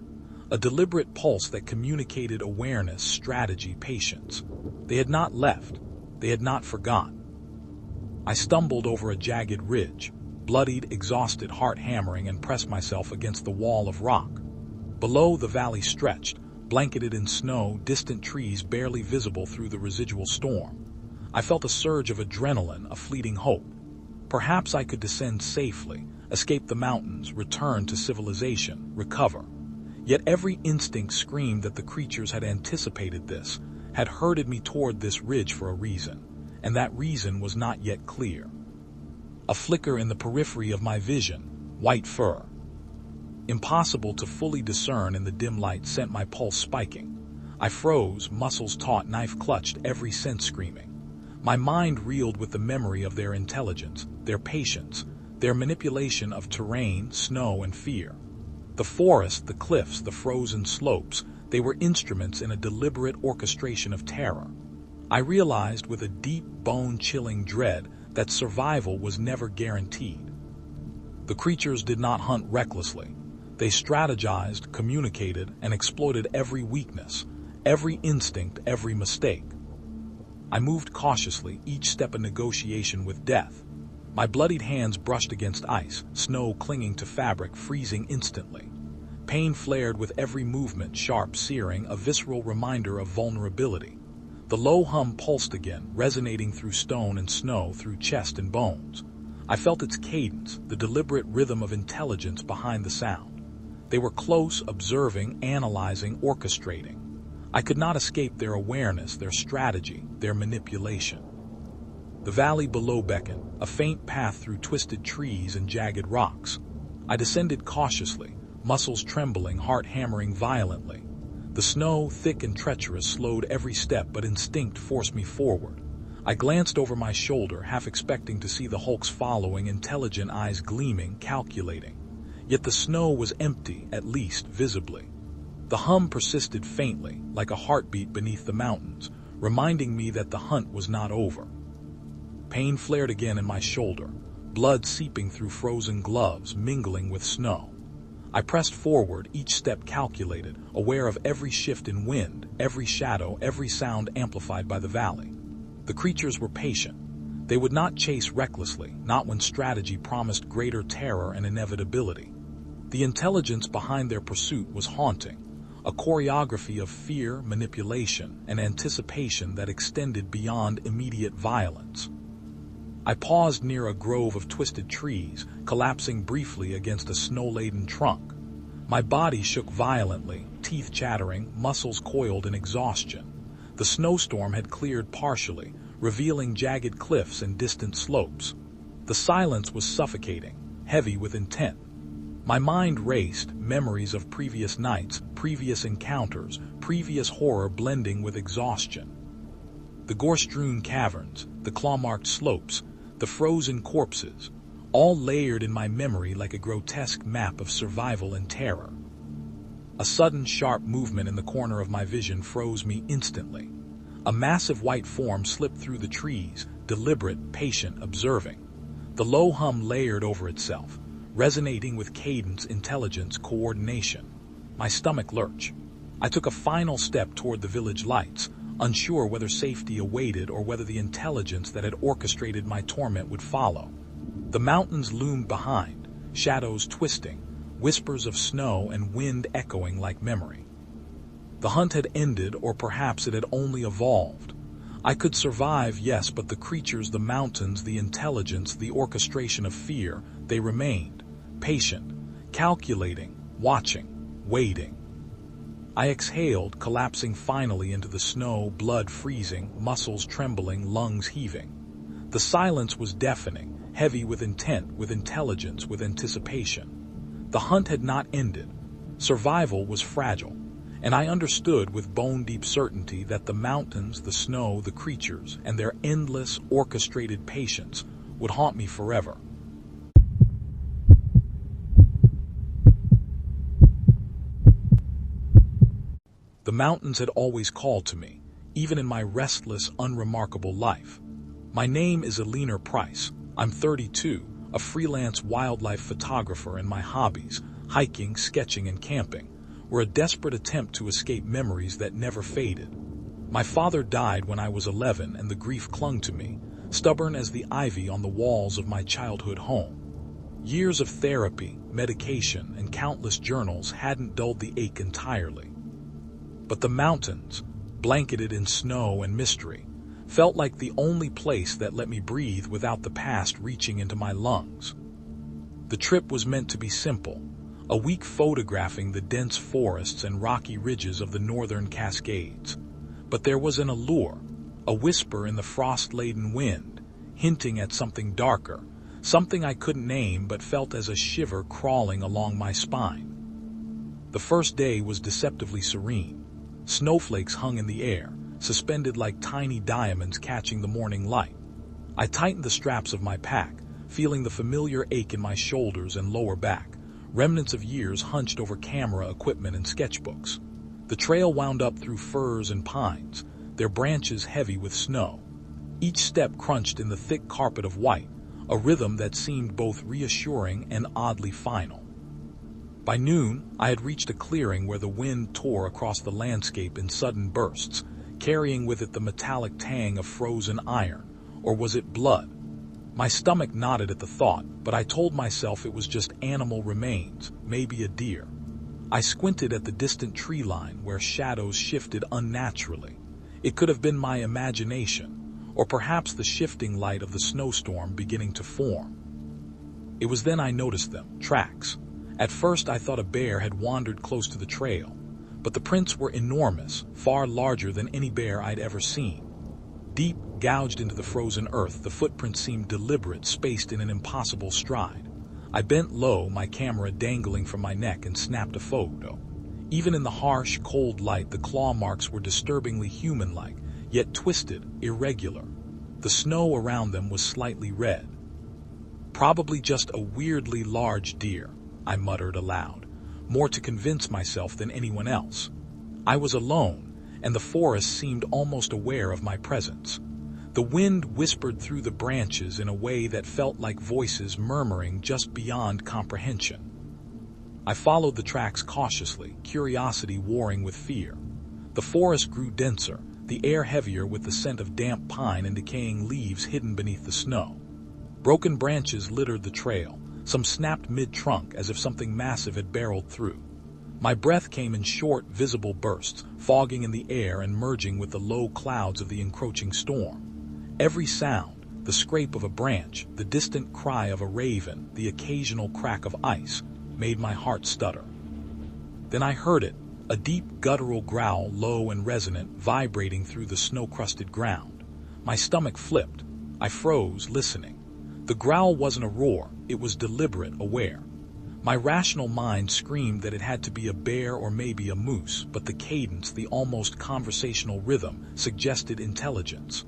A deliberate pulse that communicated awareness, strategy, patience. They had not left. They had not forgotten. I stumbled over a jagged ridge, bloodied, exhausted, heart hammering, and pressed myself against the wall of rock. Below, the valley stretched, blanketed in snow, distant trees barely visible through the residual storm. I felt a surge of adrenaline, a fleeting hope. Perhaps I could descend safely, escape the mountains, return to civilization, recover. Yet every instinct screamed that the creatures had anticipated this, had herded me toward this ridge for a reason, and that reason was not yet clear. A flicker in the periphery of my vision, white fur. Impossible to fully discern in the dim light sent my pulse spiking. I froze, muscles taut, knife clutched, every sense screaming. My mind reeled with the memory of their intelligence, their patience, their manipulation of terrain, snow, and fear. The forest, the cliffs, the frozen slopes, they were instruments in a deliberate orchestration of terror. I realized with a deep, bone-chilling dread that survival was never guaranteed. The creatures did not hunt recklessly. They strategized, communicated, and exploited every weakness, every instinct, every mistake. I moved cautiously, each step a negotiation with death. My bloodied hands brushed against ice, snow clinging to fabric, freezing instantly. Pain flared with every movement, sharp, searing, a visceral reminder of vulnerability. The low hum pulsed again, resonating through stone and snow, through chest and bones. I felt its cadence, the deliberate rhythm of intelligence behind the sound. They were close, observing, analyzing, orchestrating. I could not escape their awareness, their strategy, their manipulation. The valley below beckoned, a faint path through twisted trees and jagged rocks. I descended cautiously, muscles trembling, heart hammering violently. The snow, thick and treacherous, slowed every step, but instinct forced me forward. I glanced over my shoulder, half expecting to see the hulks following, intelligent eyes gleaming, calculating. Yet the snow was empty, at least visibly. The hum persisted faintly, like a heartbeat beneath the mountains, reminding me that the hunt was not over. Pain flared again in my shoulder, blood seeping through frozen gloves, mingling with snow. I pressed forward, each step calculated, aware of every shift in wind, every shadow, every sound amplified by the valley. The creatures were patient. They would not chase recklessly, not when strategy promised greater terror and inevitability. The intelligence behind their pursuit was haunting, a choreography of fear, manipulation, and anticipation that extended beyond immediate violence. I paused near a grove of twisted trees, collapsing briefly against a snow-laden trunk. My body shook violently, teeth chattering, muscles coiled in exhaustion. The snowstorm had cleared partially, revealing jagged cliffs and distant slopes. The silence was suffocating, heavy with intent. My mind raced, memories of previous nights, previous encounters, previous horror blending with exhaustion. The gore-strewn caverns, the claw-marked slopes, the frozen corpses, all layered in my memory like a grotesque map of survival and terror. A sudden sharp movement in the corner of my vision froze me instantly. A massive white form slipped through the trees, deliberate, patient, observing. The low hum layered over itself, resonating with cadence, intelligence, coordination. My stomach lurched. I took a final step toward the village lights, unsure whether safety awaited or whether the intelligence that had orchestrated my torment would follow. The mountains loomed behind, shadows twisting, whispers of snow and wind echoing like memory. The hunt had ended, or perhaps it had only evolved. I could survive, yes, but the creatures, the mountains, the intelligence, the orchestration of fear, they remained, patient, calculating, watching, waiting. I exhaled, collapsing finally into the snow, blood freezing, muscles trembling, lungs heaving. The silence was deafening, heavy with intent, with intelligence, with anticipation. The hunt had not ended. Survival was fragile, and I understood with bone-deep certainty that the mountains, the snow, the creatures, and their endless, orchestrated patience would haunt me forever. The mountains had always called to me, even in my restless, unremarkable life. My name is Eleanor Price. I'm 32, a freelance wildlife photographer, and my hobbies, hiking, sketching, and camping, were a desperate attempt to escape memories that never faded. My father died when I was 11, and the grief clung to me, stubborn as the ivy on the walls of my childhood home. Years of therapy, medication, and countless journals hadn't dulled the ache entirely. But the mountains, blanketed in snow and mystery, felt like the only place that let me breathe without the past reaching into my lungs. The trip was meant to be simple, a week photographing the dense forests and rocky ridges of the northern Cascades. But there was an allure, a whisper in the frost-laden wind, hinting at something darker, something I couldn't name but felt as a shiver crawling along my spine. The first day was deceptively serene. Snowflakes hung in the air, suspended like tiny diamonds catching the morning light. I tightened the straps of my pack, feeling the familiar ache in my shoulders and lower back, remnants of years hunched over camera equipment and sketchbooks. The trail wound up through firs and pines, their branches heavy with snow. Each step crunched in the thick carpet of white, a rhythm that seemed both reassuring and oddly final. By noon, I had reached a clearing where the wind tore across the landscape in sudden bursts, carrying with it the metallic tang of frozen iron, or was it blood? My stomach knotted at the thought, but I told myself it was just animal remains, maybe a deer. I squinted at the distant tree line where shadows shifted unnaturally. It could have been my imagination, or perhaps the shifting light of the snowstorm beginning to form. It was then I noticed them, tracks. At first I thought a bear had wandered close to the trail, but the prints were enormous, far larger than any bear I'd ever seen. Deep, gouged into the frozen earth, the footprints seemed deliberate, spaced in an impossible stride. I bent low, my camera dangling from my neck, and snapped a photo. Even in the harsh, cold light, the claw marks were disturbingly human-like, yet twisted, irregular. The snow around them was slightly red. Probably just a weirdly large deer, I muttered aloud, more to convince myself than anyone else. I was alone, and the forest seemed almost aware of my presence. The wind whispered through the branches in a way that felt like voices murmuring just beyond comprehension. I followed the tracks cautiously, curiosity warring with fear. The forest grew denser, the air heavier with the scent of damp pine and decaying leaves hidden beneath the snow. Broken branches littered the trail, some snapped mid-trunk as if something massive had barreled through. My breath came in short, visible bursts, fogging in the air and merging with the low clouds of the encroaching storm. Every sound, the scrape of a branch, the distant cry of a raven, the occasional crack of ice, made my heart stutter. Then I heard it, A deep guttural growl, low and resonant, vibrating through the snow-crusted ground. My stomach flipped. I froze, listening. The growl wasn't a roar, it was deliberate, aware. My rational mind screamed that it had to be a bear or maybe a moose, but the cadence, the almost conversational rhythm, suggested intelligence.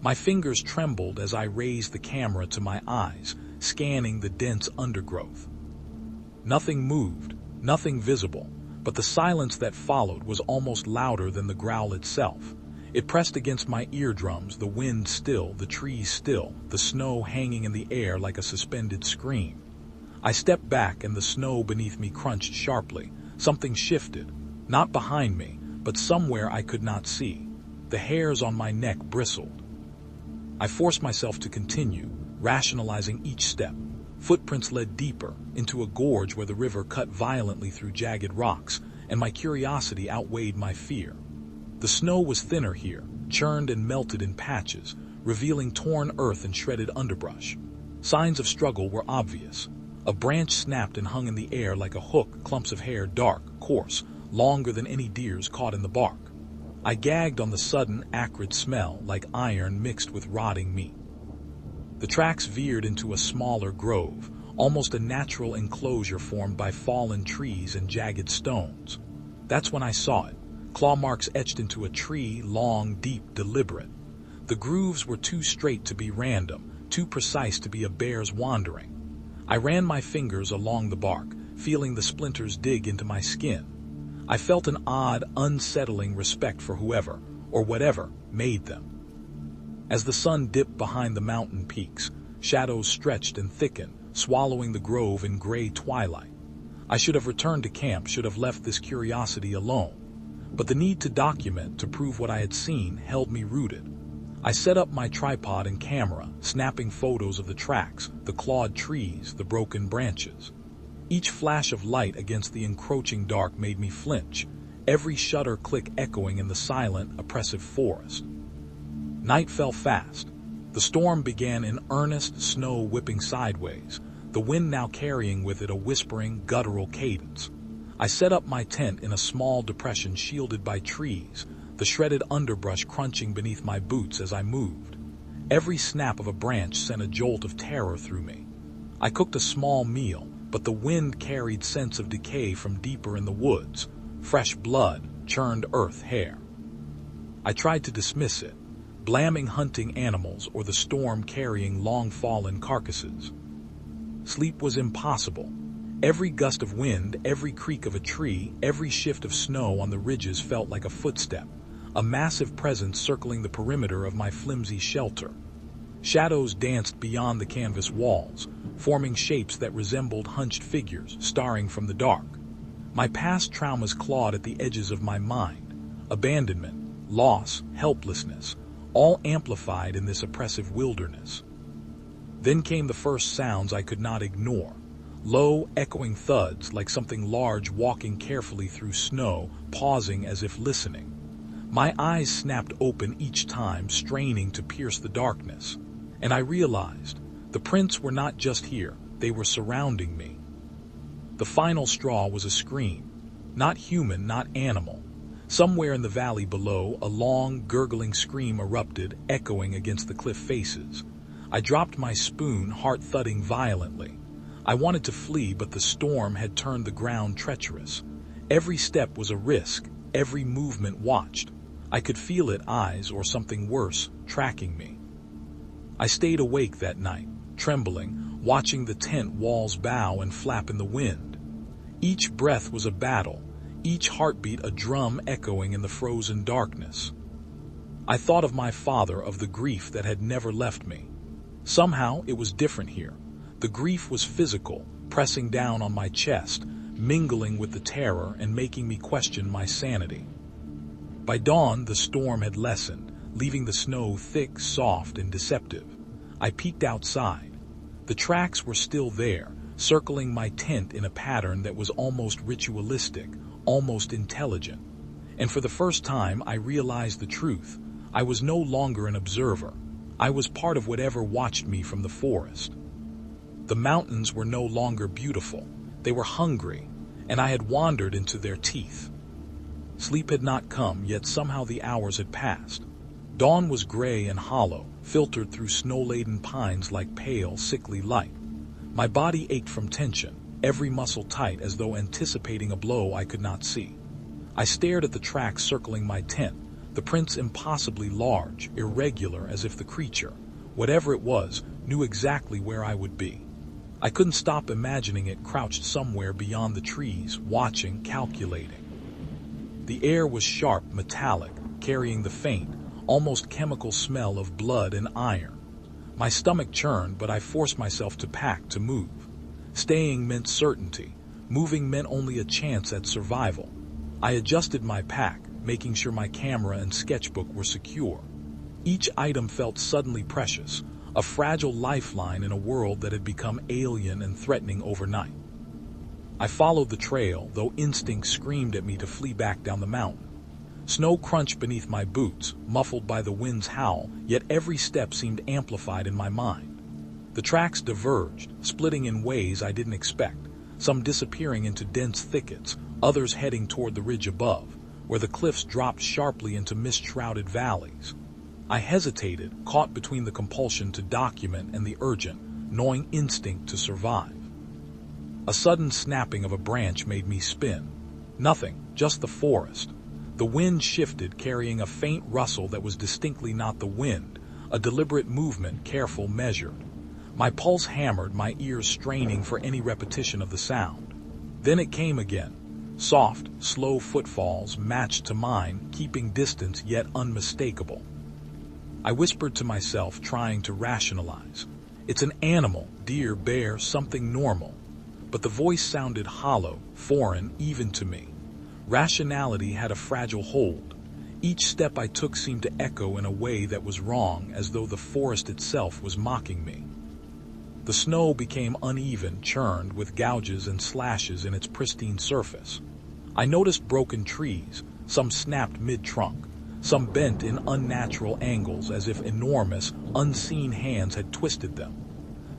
My fingers trembled as I raised the camera to my eyes, scanning the dense undergrowth. Nothing moved, nothing visible, but the silence that followed was almost louder than the growl itself. It pressed against my eardrums, the wind still, the trees still, the snow hanging in the air like a suspended scream. I stepped back and the snow beneath me crunched sharply. Something shifted, not behind me, but somewhere I could not see. The hairs on my neck bristled. I forced myself to continue, rationalizing each step. Footprints led deeper, into a gorge where the river cut violently through jagged rocks, and my curiosity outweighed my fear. The snow was thinner here, churned and melted in patches, revealing torn earth and shredded underbrush. Signs of struggle were obvious. A branch snapped and hung in the air like a hook, clumps of hair dark, coarse, longer than any deer's caught in the bark. I gagged on the sudden, acrid smell, like iron mixed with rotting meat. The tracks veered into a smaller grove, almost a natural enclosure formed by fallen trees and jagged stones. That's when I saw it, claw marks etched into a tree, long, deep, deliberate. The grooves were too straight to be random, too precise to be a bear's wandering. I ran my fingers along the bark, feeling the splinters dig into my skin. I felt an odd, unsettling respect for whoever, or whatever, made them. As the sun dipped behind the mountain peaks, shadows stretched and thickened, swallowing the grove in gray twilight. I should have returned to camp, should have left this curiosity alone. But the need to document, to prove what I had seen, held me rooted. I set up my tripod and camera, snapping photos of the tracks, the clawed trees, the broken branches. Each flash of light against the encroaching dark made me flinch, every shutter click echoing in the silent, oppressive forest. Night fell fast. The storm began in earnest, snow whipping sideways, the wind now carrying with it a whispering, guttural cadence. I set up my tent in a small depression shielded by trees, the shredded underbrush crunching beneath my boots as I moved. Every snap of a branch sent a jolt of terror through me. I cooked a small meal, but the wind carried scents of decay from deeper in the woods, fresh blood, churned earth, hair. I tried to dismiss it, blaming hunting animals or the storm carrying long-fallen carcasses. Sleep was impossible. Every gust of wind, every creak of a tree, every shift of snow on the ridges felt like a footstep, a massive presence circling the perimeter of my flimsy shelter. Shadows danced beyond the canvas walls, forming shapes that resembled hunched figures starring from the dark. My past traumas clawed at the edges of my mind. Abandonment, loss, helplessness, all amplified in this oppressive wilderness. Then came the first sounds I could not ignore. Low, echoing thuds like something large walking carefully through snow, pausing as if listening. My eyes snapped open each time, straining to pierce the darkness. And I realized, the prints were not just here, they were surrounding me. The final straw was a scream. Not human, not animal. Somewhere in the valley below, a long, gurgling scream erupted, echoing against the cliff faces. I dropped my spoon, heart thudding violently. I wanted to flee, but the storm had turned the ground treacherous. Every step was a risk, every movement watched. I could feel it, eyes, or something worse, tracking me. I stayed awake that night, trembling, watching the tent walls bow and flap in the wind. Each breath was a battle, each heartbeat a drum echoing in the frozen darkness. I thought of my father, of the grief that had never left me. Somehow it was different here. The grief was physical, pressing down on my chest, mingling with the terror and making me question my sanity. By dawn, the storm had lessened, leaving the snow thick, soft, and deceptive. I peeked outside. The tracks were still there, circling my tent in a pattern that was almost ritualistic, almost intelligent. And for the first time, I realized the truth. I was no longer an observer. I was part of whatever watched me from the forest. The mountains were no longer beautiful. They were hungry, and I had wandered into their teeth. Sleep had not come, yet somehow the hours had passed. Dawn was gray and hollow, filtered through snow-laden pines like pale, sickly light. My body ached from tension, every muscle tight as though anticipating a blow I could not see. I stared at the tracks circling my tent, the prints impossibly large, irregular, as if the creature, whatever it was, knew exactly where I would be. I couldn't stop imagining it crouched somewhere beyond the trees, watching, calculating. The air was sharp, metallic, carrying the faint, almost chemical smell of blood and iron. My stomach churned, but I forced myself to pack, to move. Staying meant certainty. Moving meant only a chance at survival. I adjusted my pack, making sure my camera and sketchbook were secure. Each item felt suddenly precious, a fragile lifeline in a world that had become alien and threatening overnight. I followed the trail, though instinct screamed at me to flee back down the mountain. Snow crunched beneath my boots, muffled by the wind's howl, yet every step seemed amplified in my mind. The tracks diverged, splitting in ways I didn't expect, some disappearing into dense thickets, others heading toward the ridge above, where the cliffs dropped sharply into mist-shrouded valleys. I hesitated, caught between the compulsion to document and the urgent, gnawing instinct to survive. A sudden snapping of a branch made me spin. Nothing, just the forest. The wind shifted, carrying a faint rustle that was distinctly not the wind, a deliberate movement, careful, measured. My pulse hammered, my ears straining for any repetition of the sound. Then it came again. Soft, slow footfalls matched to mine, keeping distance yet unmistakable. I whispered to myself, trying to rationalize. It's an animal, deer, bear, something normal. But the voice sounded hollow, foreign, even to me. Rationality had a fragile hold. Each step I took seemed to echo in a way that was wrong, as though the forest itself was mocking me. The snow became uneven, churned, with gouges and slashes in its pristine surface. I noticed broken trees, some snapped mid-trunk, some bent in unnatural angles as if enormous, unseen hands had twisted them.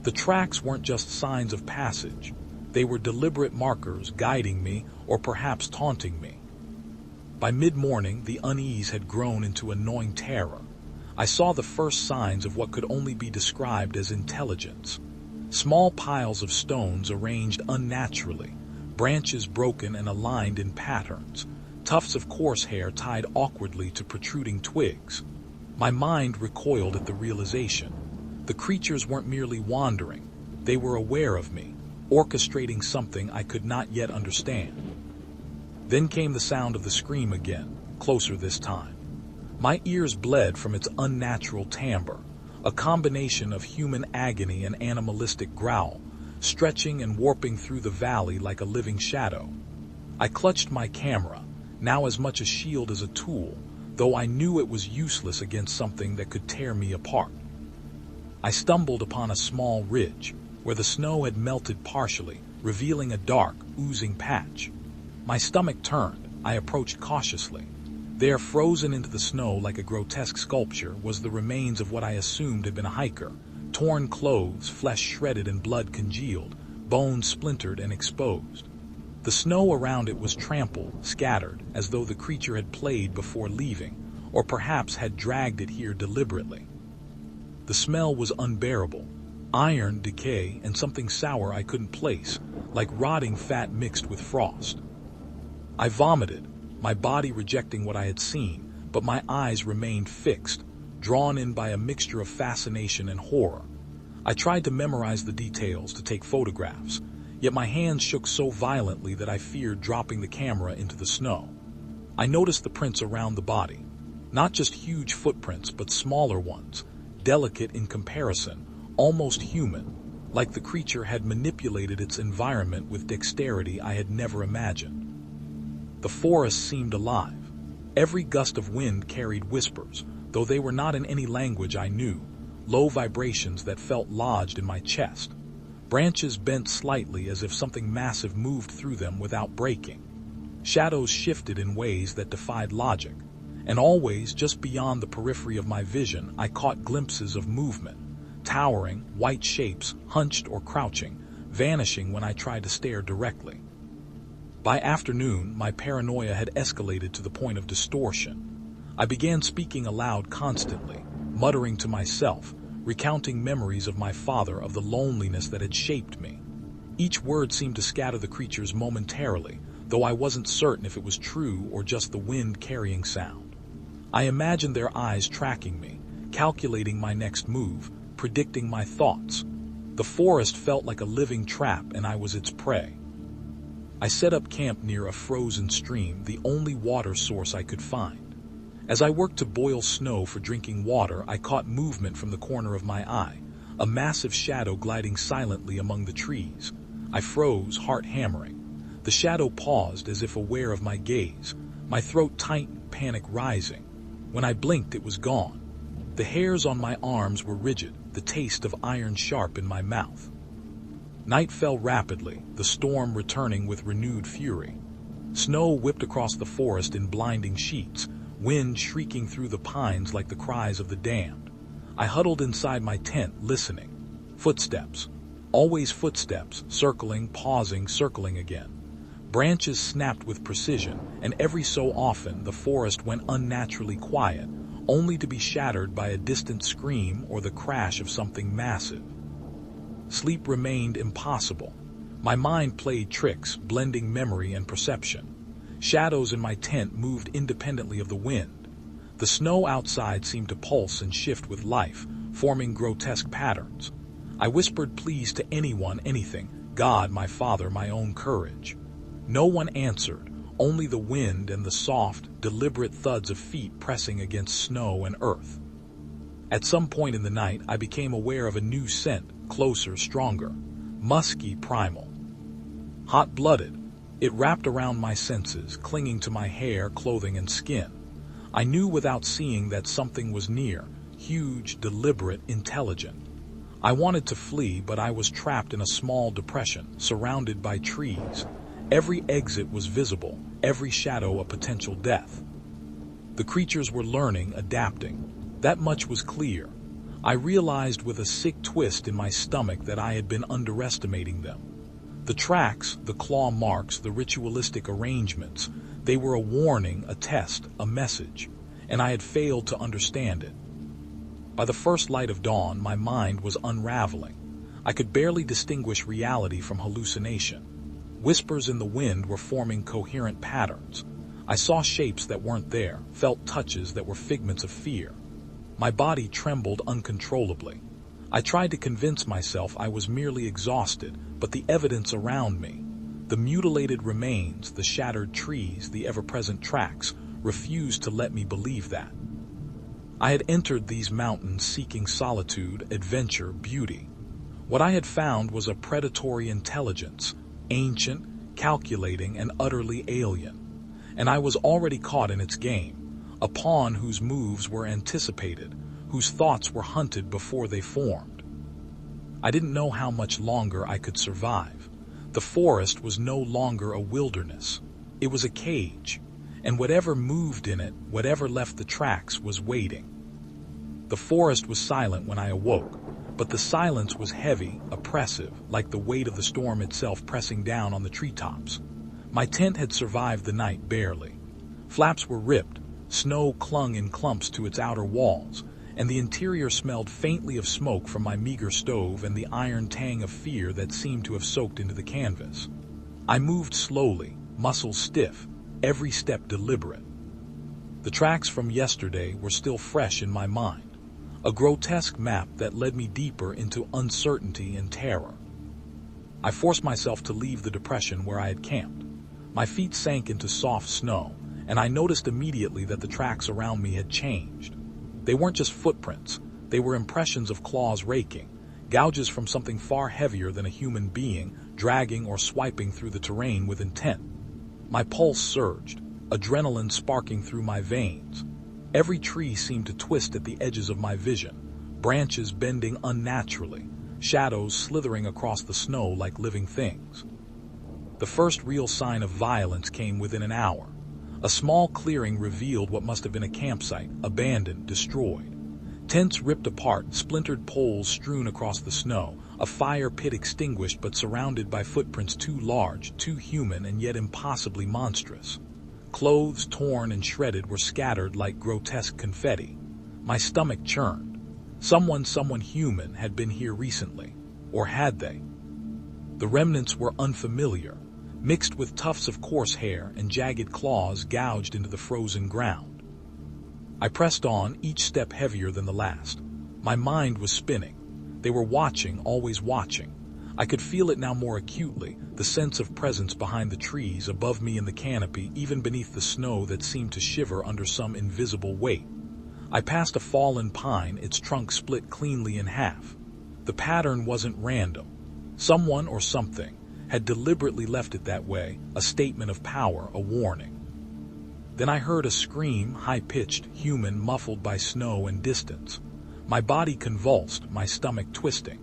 The tracks weren't just signs of passage. They were deliberate markers guiding me or perhaps taunting me. By mid-morning, the unease had grown into a gnawing terror. I saw the first signs of what could only be described as intelligence. Small piles of stones arranged unnaturally, branches broken and aligned in patterns, tufts of coarse hair tied awkwardly to protruding twigs. My mind recoiled at the realization. The creatures weren't merely wandering. They were aware of me, orchestrating something I could not yet understand. Then came the sound of the scream again, closer this time. My ears bled from its unnatural timbre, a combination of human agony and animalistic growl, stretching and warping through the valley like a living shadow. I clutched my camera, now as much a shield as a tool, though I knew it was useless against something that could tear me apart. I stumbled upon a small ridge, where the snow had melted partially, revealing a dark, oozing patch. My stomach turned. I approached cautiously. There, frozen into the snow like a grotesque sculpture, was the remains of what I assumed had been a hiker. Torn clothes, flesh shredded and blood congealed, bones splintered and exposed. The snow around it was trampled, scattered, as though the creature had played before leaving, or perhaps had dragged it here deliberately. The smell was unbearable. Iron, decay, and something sour I couldn't place, like rotting fat mixed with frost. I vomited, my body rejecting what I had seen, but my eyes remained fixed, drawn in by a mixture of fascination and horror. I tried to memorize the details, to take photographs, yet my hands shook so violently that I feared dropping the camera into the snow. I noticed the prints around the body, not just huge footprints, but smaller ones, delicate in comparison, almost human, like the creature had manipulated its environment with dexterity I had never imagined. The forest seemed alive. Every gust of wind carried whispers, though they were not in any language I knew, low vibrations that felt lodged in my chest. Branches bent slightly as if something massive moved through them without breaking. Shadows shifted in ways that defied logic, and always, just beyond the periphery of my vision, I caught glimpses of movement, towering, white shapes, hunched or crouching, vanishing when I tried to stare directly. By afternoon, my paranoia had escalated to the point of distortion. I began speaking aloud constantly, muttering to myself, recounting memories of my father, of the loneliness that had shaped me. Each word seemed to scatter the creatures momentarily, though I wasn't certain if it was true or just the wind carrying sound. I imagined their eyes tracking me, calculating my next move, predicting my thoughts. The forest felt like a living trap, and I was its prey. I set up camp near a frozen stream, the only water source I could find. As I worked to boil snow for drinking water, I caught movement from the corner of my eye, a massive shadow gliding silently among the trees. I froze, heart hammering. The shadow paused as if aware of my gaze, my throat tightened, panic rising. When I blinked, it was gone. The hairs on my arms were rigid, the taste of iron sharp in my mouth. Night fell rapidly, the storm returning with renewed fury. Snow whipped across the forest in blinding sheets, wind shrieking through the pines like the cries of the damned. I huddled inside my tent, listening. Footsteps. Always footsteps, circling, pausing, circling again. Branches snapped with precision, and every so often the forest went unnaturally quiet, only to be shattered by a distant scream or the crash of something massive. Sleep remained impossible. My mind played tricks, blending memory and perception. Shadows in my tent moved independently of the wind. The snow outside seemed to pulse and shift with life, forming grotesque patterns. I whispered pleas to anyone, anything, God, my father, my own courage. No one answered, only the wind and the soft, deliberate thuds of feet pressing against snow and earth. At some point in the night, I became aware of a new scent, closer, stronger, musky, primal. Hot-blooded, it wrapped around my senses, clinging to my hair, clothing, and skin. I knew without seeing that something was near, huge, deliberate, intelligent. I wanted to flee, but I was trapped in a small depression, surrounded by trees. Every exit was visible, every shadow a potential death. The creatures were learning, adapting. That much was clear. I realized with a sick twist in my stomach that I had been underestimating them. The tracks, the claw marks, the ritualistic arrangements, they were a warning, a test, a message, and I had failed to understand it. By the first light of dawn, my mind was unraveling. I could barely distinguish reality from hallucination. Whispers in the wind were forming coherent patterns. I saw shapes that weren't there, felt touches that were figments of fear. My body trembled uncontrollably. I tried to convince myself I was merely exhausted, but the evidence around me, the mutilated remains, the shattered trees, the ever-present tracks, refused to let me believe that. I had entered these mountains seeking solitude, adventure, beauty. What I had found was a predatory intelligence, ancient, calculating, and utterly alien. And I was already caught in its game. A pawn whose moves were anticipated, whose thoughts were hunted before they formed. I didn't know how much longer I could survive. The forest was no longer a wilderness. It was a cage, and whatever moved in it, whatever left the tracks, was waiting. The forest was silent when I awoke, but the silence was heavy, oppressive, like the weight of the storm itself pressing down on the treetops. My tent had survived the night barely. Flaps were ripped, snow clung in clumps to its outer walls, and the interior smelled faintly of smoke from my meager stove and the iron tang of fear that seemed to have soaked into the canvas. I moved slowly, muscles stiff, every step deliberate. The tracks from yesterday were still fresh in my mind, a grotesque map that led me deeper into uncertainty and terror. I forced myself to leave the depression where I had camped. My feet sank into soft snow, and I noticed immediately that the tracks around me had changed. They weren't just footprints, they were impressions of claws raking, gouges from something far heavier than a human being, dragging or swiping through the terrain with intent. My pulse surged, adrenaline sparking through my veins. Every tree seemed to twist at the edges of my vision, branches bending unnaturally, shadows slithering across the snow like living things. The first real sign of violence came within an hour. A small clearing revealed what must have been a campsite, abandoned, destroyed. Tents ripped apart, splintered poles strewn across the snow, a fire pit extinguished but surrounded by footprints too large, too human, and yet impossibly monstrous. Clothes torn and shredded were scattered like grotesque confetti. My stomach churned. Someone human had been here recently. Or had they? The remnants were unfamiliar, mixed with tufts of coarse hair and jagged claws gouged into the frozen ground. I pressed on, each step heavier than the last. My mind was spinning. They were watching, always watching. I could feel it now more acutely, the sense of presence behind the trees, above me in the canopy, even beneath the snow that seemed to shiver under some invisible weight. I passed a fallen pine, its trunk split cleanly in half. The pattern wasn't random. Someone or something had deliberately left it that way, a statement of power, a warning. Then I heard a scream, high-pitched, human, muffled by snow and distance. My body convulsed, my stomach twisting.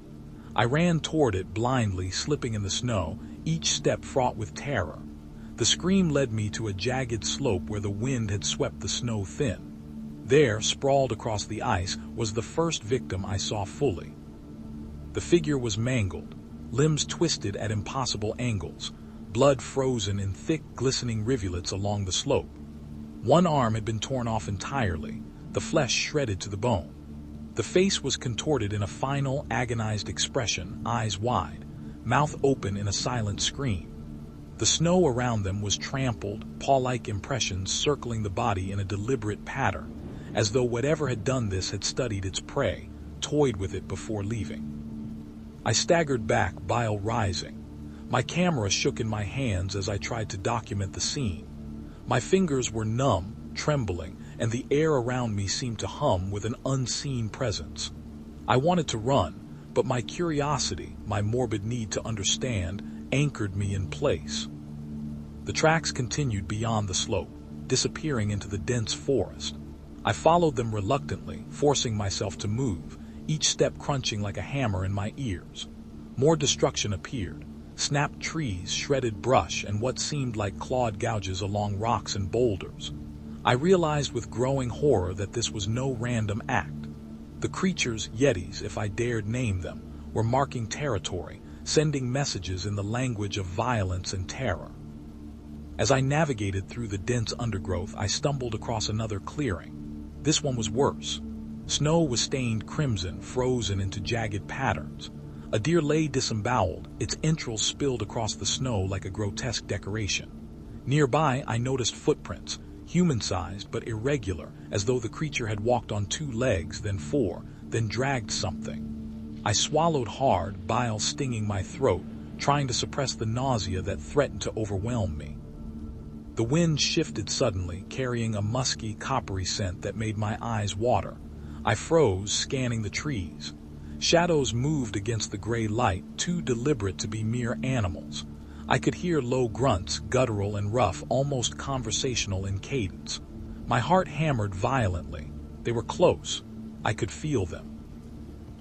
I ran toward it blindly, slipping in the snow, each step fraught with terror. The scream led me to a jagged slope where the wind had swept the snow thin. There, sprawled across the ice, was the first victim I saw fully. The figure was mangled, limbs twisted at impossible angles, blood frozen in thick, glistening rivulets along the slope. One arm had been torn off entirely, the flesh shredded to the bone. The face was contorted in a final, agonized expression, eyes wide, mouth open in a silent scream. The snow around them was trampled, paw-like impressions circling the body in a deliberate pattern, as though whatever had done this had studied its prey, toyed with it before leaving. I staggered back, bile rising. My camera shook in my hands as I tried to document the scene. My fingers were numb, trembling, and the air around me seemed to hum with an unseen presence. I wanted to run, but my curiosity, my morbid need to understand, anchored me in place. The tracks continued beyond the slope, disappearing into the dense forest. I followed them reluctantly, forcing myself to move, each step crunching like a hammer in my ears. More destruction appeared. Snapped trees, shredded brush, and what seemed like clawed gouges along rocks and boulders. I realized with growing horror that this was no random act. The creatures, Yetis, if I dared name them, were marking territory, sending messages in the language of violence and terror. As I navigated through the dense undergrowth, I stumbled across another clearing. This one was worse. Snow was stained crimson, frozen into jagged patterns. A deer lay disemboweled, its entrails spilled across the snow like a grotesque decoration. Nearby, I noticed footprints, human-sized but irregular, as though the creature had walked on 2 legs, then 4, then dragged something. I swallowed hard, bile stinging my throat, trying to suppress the nausea that threatened to overwhelm me. The wind shifted suddenly, carrying a musky, coppery scent that made my eyes water. I froze, scanning the trees. Shadows moved against the gray light, too deliberate to be mere animals. I could hear low grunts, guttural and rough, almost conversational in cadence. My heart hammered violently. They were close. I could feel them.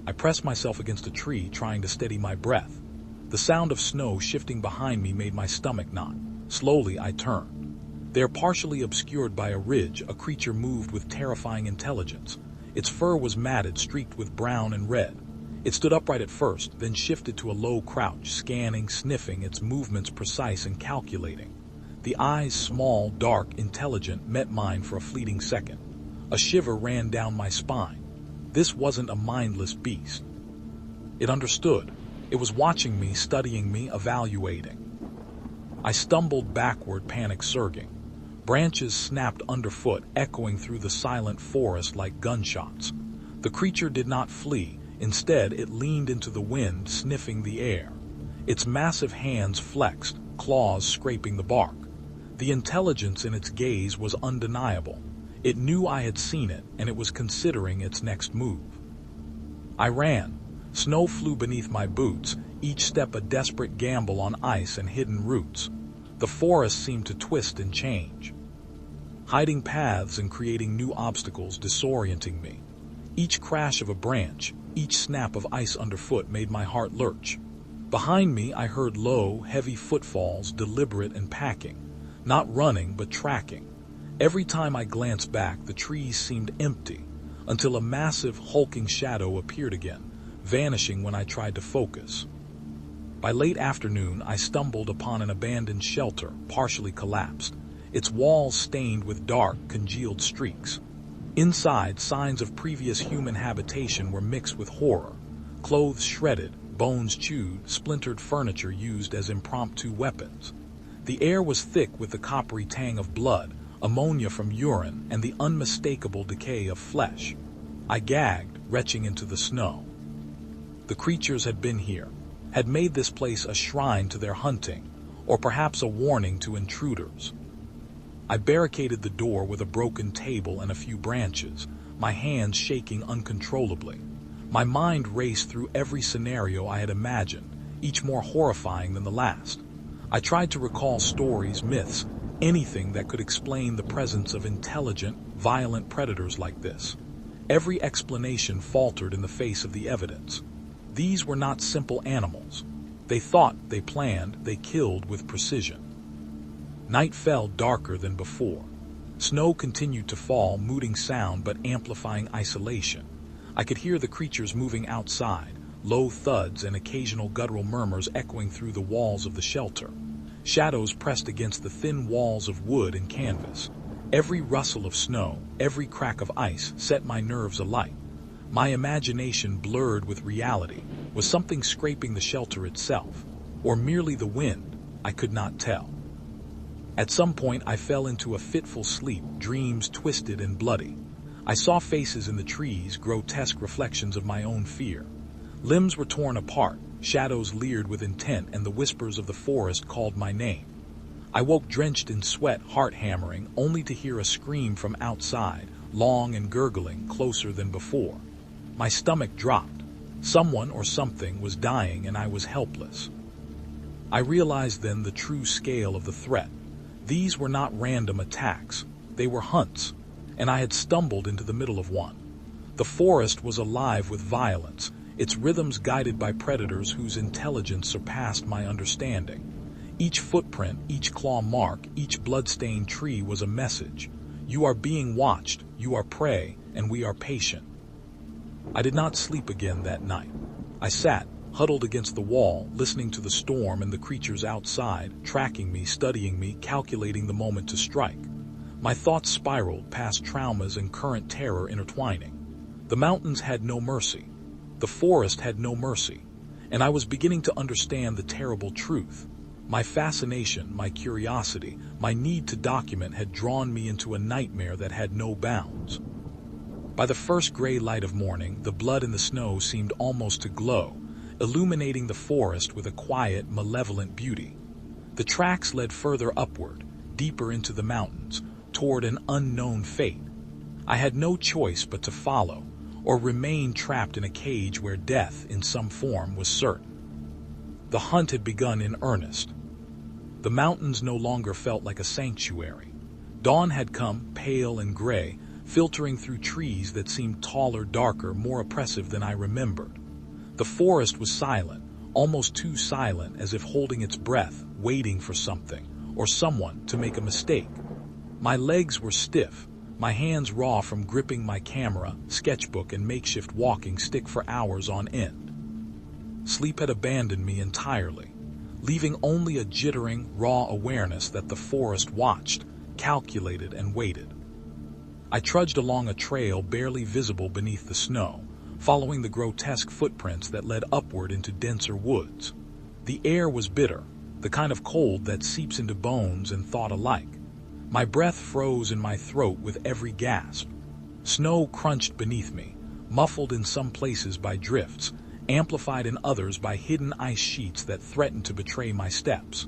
I pressed myself against a tree, trying to steady my breath. The sound of snow shifting behind me made my stomach knot. Slowly, I turned. There, partially obscured by a ridge, a creature moved with terrifying intelligence. Its fur was matted, streaked with brown and red. It stood upright at first, then shifted to a low crouch, scanning, sniffing, its movements precise and calculating. The eyes, small, dark, intelligent, met mine for a fleeting second. A shiver ran down my spine. This wasn't a mindless beast. It understood. It was watching me, studying me, evaluating. I stumbled backward, panic surging. Branches snapped underfoot, echoing through the silent forest like gunshots. The creature did not flee. Instead, it leaned into the wind, sniffing the air. Its massive hands flexed, claws scraping the bark. The intelligence in its gaze was undeniable. It knew I had seen it, and it was considering its next move. I ran. Snow flew beneath my boots, each step a desperate gamble on ice and hidden roots. The forest seemed to twist and change, hiding paths and creating new obstacles, disorienting me. Each crash of a branch, each snap of ice underfoot made my heart lurch. Behind me, I heard low, heavy footfalls, deliberate and packing, not running but tracking. Every time I glanced back, the trees seemed empty, until a massive, hulking shadow appeared again, vanishing when I tried to focus. By late afternoon, I stumbled upon an abandoned shelter, partially collapsed, its walls stained with dark, congealed streaks. Inside, signs of previous human habitation were mixed with horror. Clothes shredded, bones chewed, splintered furniture used as impromptu weapons. The air was thick with the coppery tang of blood, ammonia from urine, and the unmistakable decay of flesh. I gagged, retching into the snow. The creatures had been here, had made this place a shrine to their hunting, or perhaps a warning to intruders. I barricaded the door with a broken table and a few branches, my hands shaking uncontrollably. My mind raced through every scenario I had imagined, each more horrifying than the last. I tried to recall stories, myths, anything that could explain the presence of intelligent, violent predators like this. Every explanation faltered in the face of the evidence. These were not simple animals. They thought, they planned, they killed with precision. Night fell darker than before. Snow continued to fall, muting sound but amplifying isolation. I could hear the creatures moving outside, low thuds and occasional guttural murmurs echoing through the walls of the shelter. Shadows pressed against the thin walls of wood and canvas. Every rustle of snow, every crack of ice set my nerves alight. My imagination blurred with reality. Was something scraping the shelter itself, or merely the wind? I could not tell. At some point I fell into a fitful sleep, dreams twisted and bloody. I saw faces in the trees, grotesque reflections of my own fear. Limbs were torn apart, shadows leered with intent, and the whispers of the forest called my name. I woke drenched in sweat, heart hammering, only to hear a scream from outside, long and gurgling, closer than before. My stomach dropped. Someone or something was dying and I was helpless. I realized then the true scale of the threat. These were not random attacks. They were hunts, and I had stumbled into the middle of one. The forest was alive with violence, its rhythms guided by predators whose intelligence surpassed my understanding. Each footprint, each claw mark, each blood-stained tree was a message. You are being watched, you are prey, and we are patient. I did not sleep again that night. I sat, huddled against the wall, listening to the storm and the creatures outside, tracking me, studying me, calculating the moment to strike. My thoughts spiraled past traumas and current terror intertwining. The mountains had no mercy. The forest had no mercy. And I was beginning to understand the terrible truth. My fascination, my curiosity, my need to document had drawn me into a nightmare that had no bounds. By the first gray light of morning, the blood in the snow seemed almost to glow, illuminating the forest with a quiet, malevolent beauty. The tracks led further upward, deeper into the mountains, toward an unknown fate. I had no choice but to follow, or remain trapped in a cage where death, in some form, was certain. The hunt had begun in earnest. The mountains no longer felt like a sanctuary. Dawn had come, pale and gray, filtering through trees that seemed taller, darker, more oppressive than I remembered. The forest was silent, almost too silent, as if holding its breath, waiting for something, or someone, to make a mistake. My legs were stiff, my hands raw from gripping my camera, sketchbook, and makeshift walking stick for hours on end. Sleep had abandoned me entirely, leaving only a jittering, raw awareness that the forest watched, calculated, and waited. I trudged along a trail barely visible beneath the snow, following the grotesque footprints that led upward into denser woods. The air was bitter, the kind of cold that seeps into bones and thought alike. My breath froze in my throat with every gasp. Snow crunched beneath me, muffled in some places by drifts, amplified in others by hidden ice sheets that threatened to betray my steps.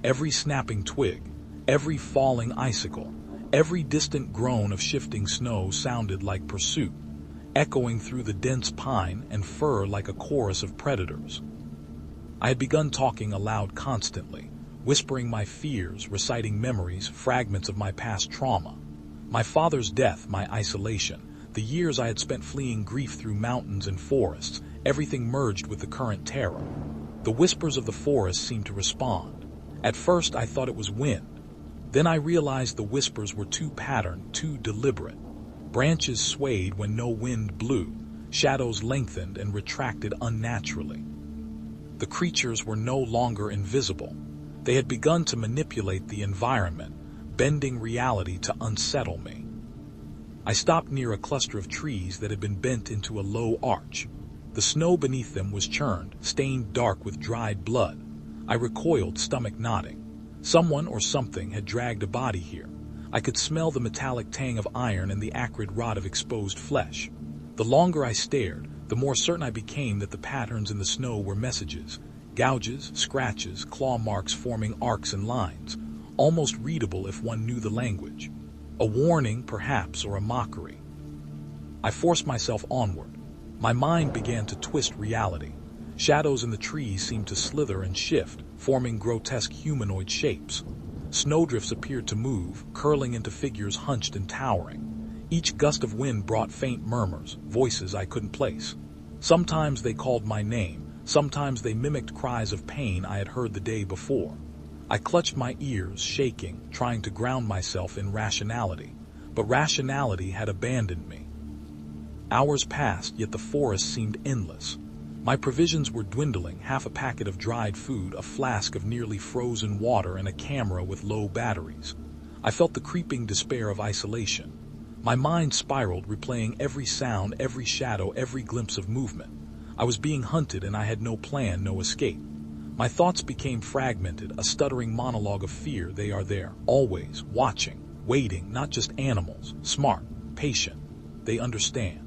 Every snapping twig, every falling icicle, every distant groan of shifting snow sounded like pursuit, echoing through the dense pine and fir like a chorus of predators. I had begun talking aloud constantly, whispering my fears, reciting memories, fragments of my past trauma. My father's death, my isolation, the years I had spent fleeing grief through mountains and forests, everything merged with the current terror. The whispers of the forest seemed to respond. At first I thought it was wind. Then I realized the whispers were too patterned, too deliberate. Branches swayed when no wind blew. shadows lengthened and retracted unnaturally. The creatures were no longer invisible. They had begun to manipulate the environment, bending reality to unsettle me. I stopped near a cluster of trees that had been bent into a low arch. The snow beneath them was churned, stained dark with dried blood. I recoiled, stomach knotting. Someone or something had dragged a body here. I could smell the metallic tang of iron and the acrid rot of exposed flesh. The longer I stared, the more certain I became that the patterns in the snow were messages. Gouges, scratches, claw marks forming arcs and lines, almost readable if one knew the language. A warning, perhaps, or a mockery. I forced myself onward. My mind began to twist reality. Shadows in the trees seemed to slither and shift, forming grotesque humanoid shapes. Snowdrifts appeared to move, curling into figures hunched and towering. Each gust of wind brought faint murmurs, voices I couldn't place. Sometimes they called my name, sometimes they mimicked cries of pain I had heard the day before. I clutched my ears, shaking, trying to ground myself in rationality. But rationality had abandoned me. Hours passed, yet the forest seemed endless. My provisions were dwindling, half a packet of dried food, a flask of nearly frozen water, and a camera with low batteries. I felt the creeping despair of isolation. My mind spiraled, replaying every sound, every shadow, every glimpse of movement. I was being hunted and I had no plan, no escape. My thoughts became fragmented, a stuttering monologue of fear. They are there, always, watching, waiting, not just animals, smart, patient. They understand.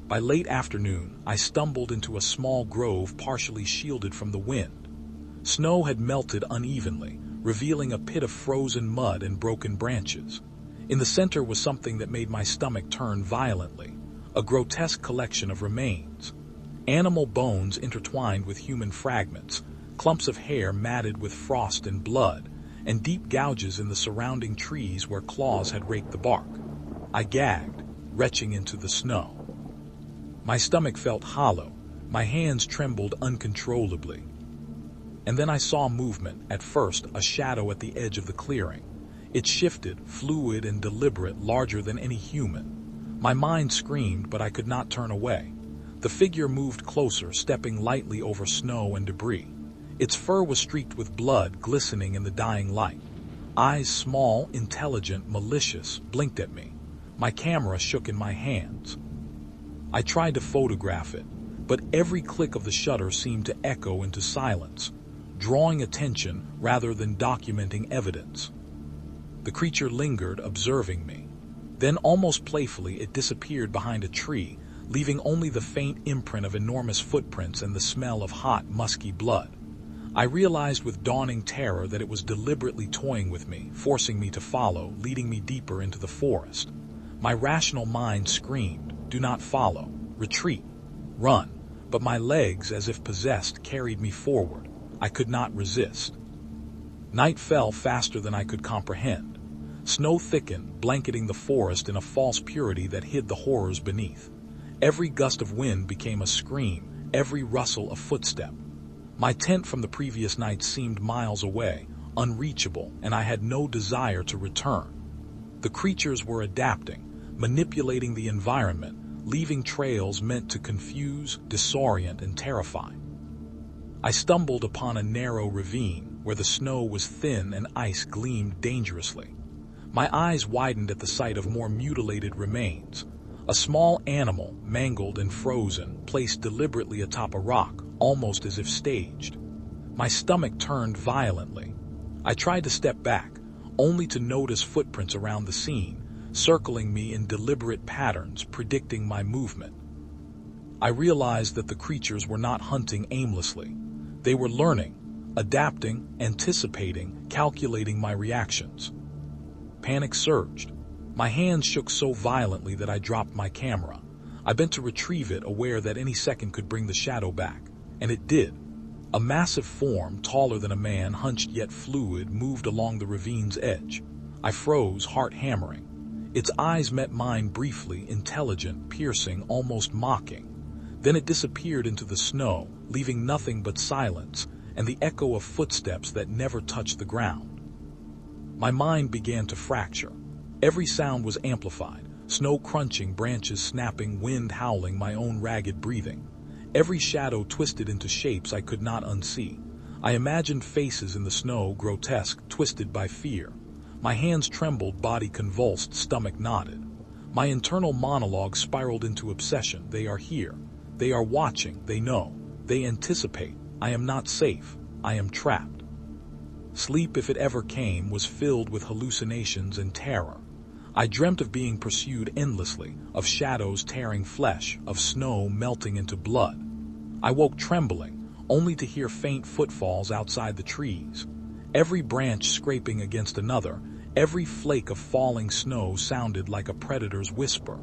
By late afternoon, I stumbled into a small grove partially shielded from the wind. Snow had melted unevenly, revealing a pit of frozen mud and broken branches. In the center was something that made my stomach turn violently, a grotesque collection of remains. Animal bones intertwined with human fragments, clumps of hair matted with frost and blood, and deep gouges in the surrounding trees where claws had raked the bark. I gagged, retching into the snow. My stomach felt hollow, my hands trembled uncontrollably. And then I saw movement, at first a shadow at the edge of the clearing. It shifted, fluid and deliberate, larger than any human. My mind screamed, but I could not turn away. The figure moved closer, stepping lightly over snow and debris. Its fur was streaked with blood, glistening in the dying light. Eyes, small, intelligent, malicious, blinked at me. My camera shook in my hands. I tried to photograph it, but every click of the shutter seemed to echo into silence, drawing attention rather than documenting evidence. The creature lingered, observing me. Then, almost playfully, it disappeared behind a tree, leaving only the faint imprint of enormous footprints and the smell of hot, musky blood. I realized with dawning terror that it was deliberately toying with me, forcing me to follow, leading me deeper into the forest. My rational mind screamed, "Do not follow, retreat, run," but my legs, as if possessed, carried me forward. I could not resist. Night fell faster than I could comprehend. Snow thickened, blanketing the forest in a false purity that hid the horrors beneath. Every gust of wind became a scream, every rustle a footstep. My tent from the previous night seemed miles away, unreachable, and I had no desire to return. The creatures were adapting, manipulating the environment, leaving trails meant to confuse, disorient, and terrify. I stumbled upon a narrow ravine where the snow was thin and ice gleamed dangerously. My eyes widened at the sight of more mutilated remains. A small animal, mangled and frozen, placed deliberately atop a rock, almost as if staged. My stomach turned violently. I tried to step back, only to notice footprints around the scene, circling me in deliberate patterns, predicting my movement. I realized that the creatures were not hunting aimlessly. They were learning, adapting, anticipating, calculating my reactions. Panic surged. My hands shook so violently that I dropped my camera. I bent to retrieve it, aware that any second could bring the shadow back. And it did. A massive form, taller than a man, hunched yet fluid, moved along the ravine's edge. I froze, heart hammering. Its eyes met mine briefly, intelligent, piercing, almost mocking. Then it disappeared into the snow, leaving nothing but silence and the echo of footsteps that never touched the ground. My mind began to fracture. Every sound was amplified, Snow crunching, branches snapping, wind howling, my own ragged breathing. Every shadow twisted into shapes I could not unsee. I imagined faces in the snow, grotesque, twisted by fear. My hands trembled, body convulsed, stomach knotted. My internal monologue spiraled into obsession. They are here. They are watching. They know. They anticipate. I am not safe. I am trapped. Sleep, if it ever came, was filled with hallucinations and terror. I dreamt of being pursued endlessly, of shadows tearing flesh, of snow melting into blood. I woke trembling, only to hear faint footfalls outside the trees. Every branch scraping against another, every flake of falling snow sounded like a predator's whisper.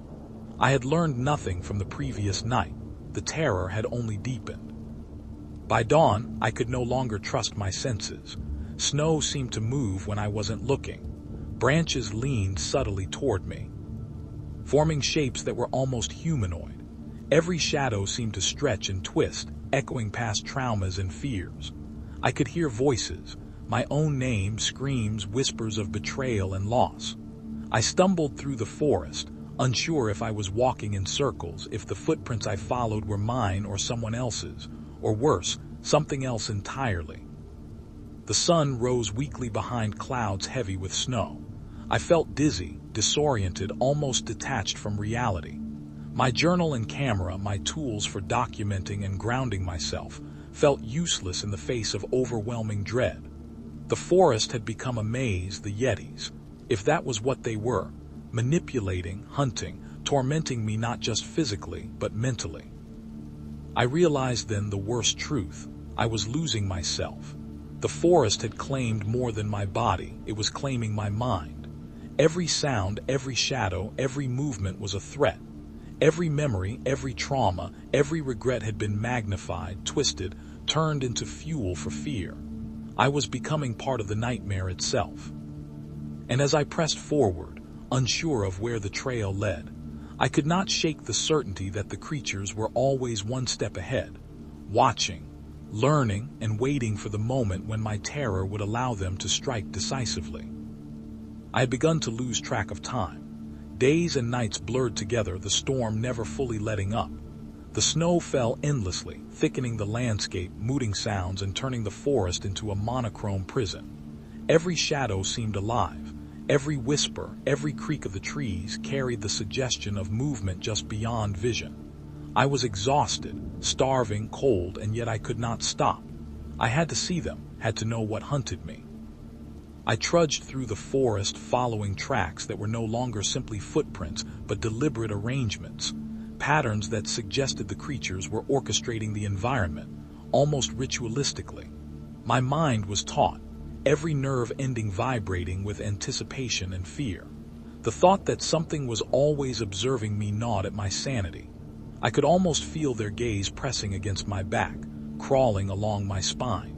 I had learned nothing from the previous night. The terror had only deepened. By dawn, I could no longer trust my senses. Snow seemed to move when I wasn't looking. Branches leaned subtly toward me, forming shapes that were almost humanoid. Every shadow seemed to stretch and twist, echoing past traumas and fears. I could hear voices, my own name, screams, whispers of betrayal and loss. I stumbled through the forest, unsure if I was walking in circles, if the footprints I followed were mine or someone else's, or worse, something else entirely. The sun rose weakly behind clouds heavy with snow. I felt dizzy, disoriented, almost detached from reality. My journal and camera, my tools for documenting and grounding myself, felt useless in the face of overwhelming dread. The forest had become a maze, the Yetis, if that was what they were, manipulating, hunting, tormenting me not just physically, but mentally. I realized then the worst truth. I was losing myself. The forest had claimed more than my body, it was claiming my mind. Every sound, every shadow, every movement was a threat. Every memory, every trauma, every regret had been magnified, twisted, turned into fuel for fear. I was becoming part of the nightmare itself. And as I pressed forward, unsure of where the trail led, I could not shake the certainty that the creatures were always one step ahead, watching, learning, and waiting for the moment when my terror would allow them to strike decisively. I had begun to lose track of time. Days and nights blurred together, the storm never fully letting up. The snow fell endlessly, thickening the landscape, muting sounds, and turning the forest into a monochrome prison. Every shadow seemed alive. Every whisper, every creak of the trees carried the suggestion of movement just beyond vision. I was exhausted, starving, cold, and yet I could not stop. I had to see them, had to know what hunted me. I trudged through the forest, following tracks that were no longer simply footprints, but deliberate arrangements, patterns that suggested the creatures were orchestrating the environment, almost ritualistically. My mind was taut, every nerve ending vibrating with anticipation and fear. The thought that something was always observing me gnawed at my sanity. I could almost feel their gaze pressing against my back, crawling along my spine.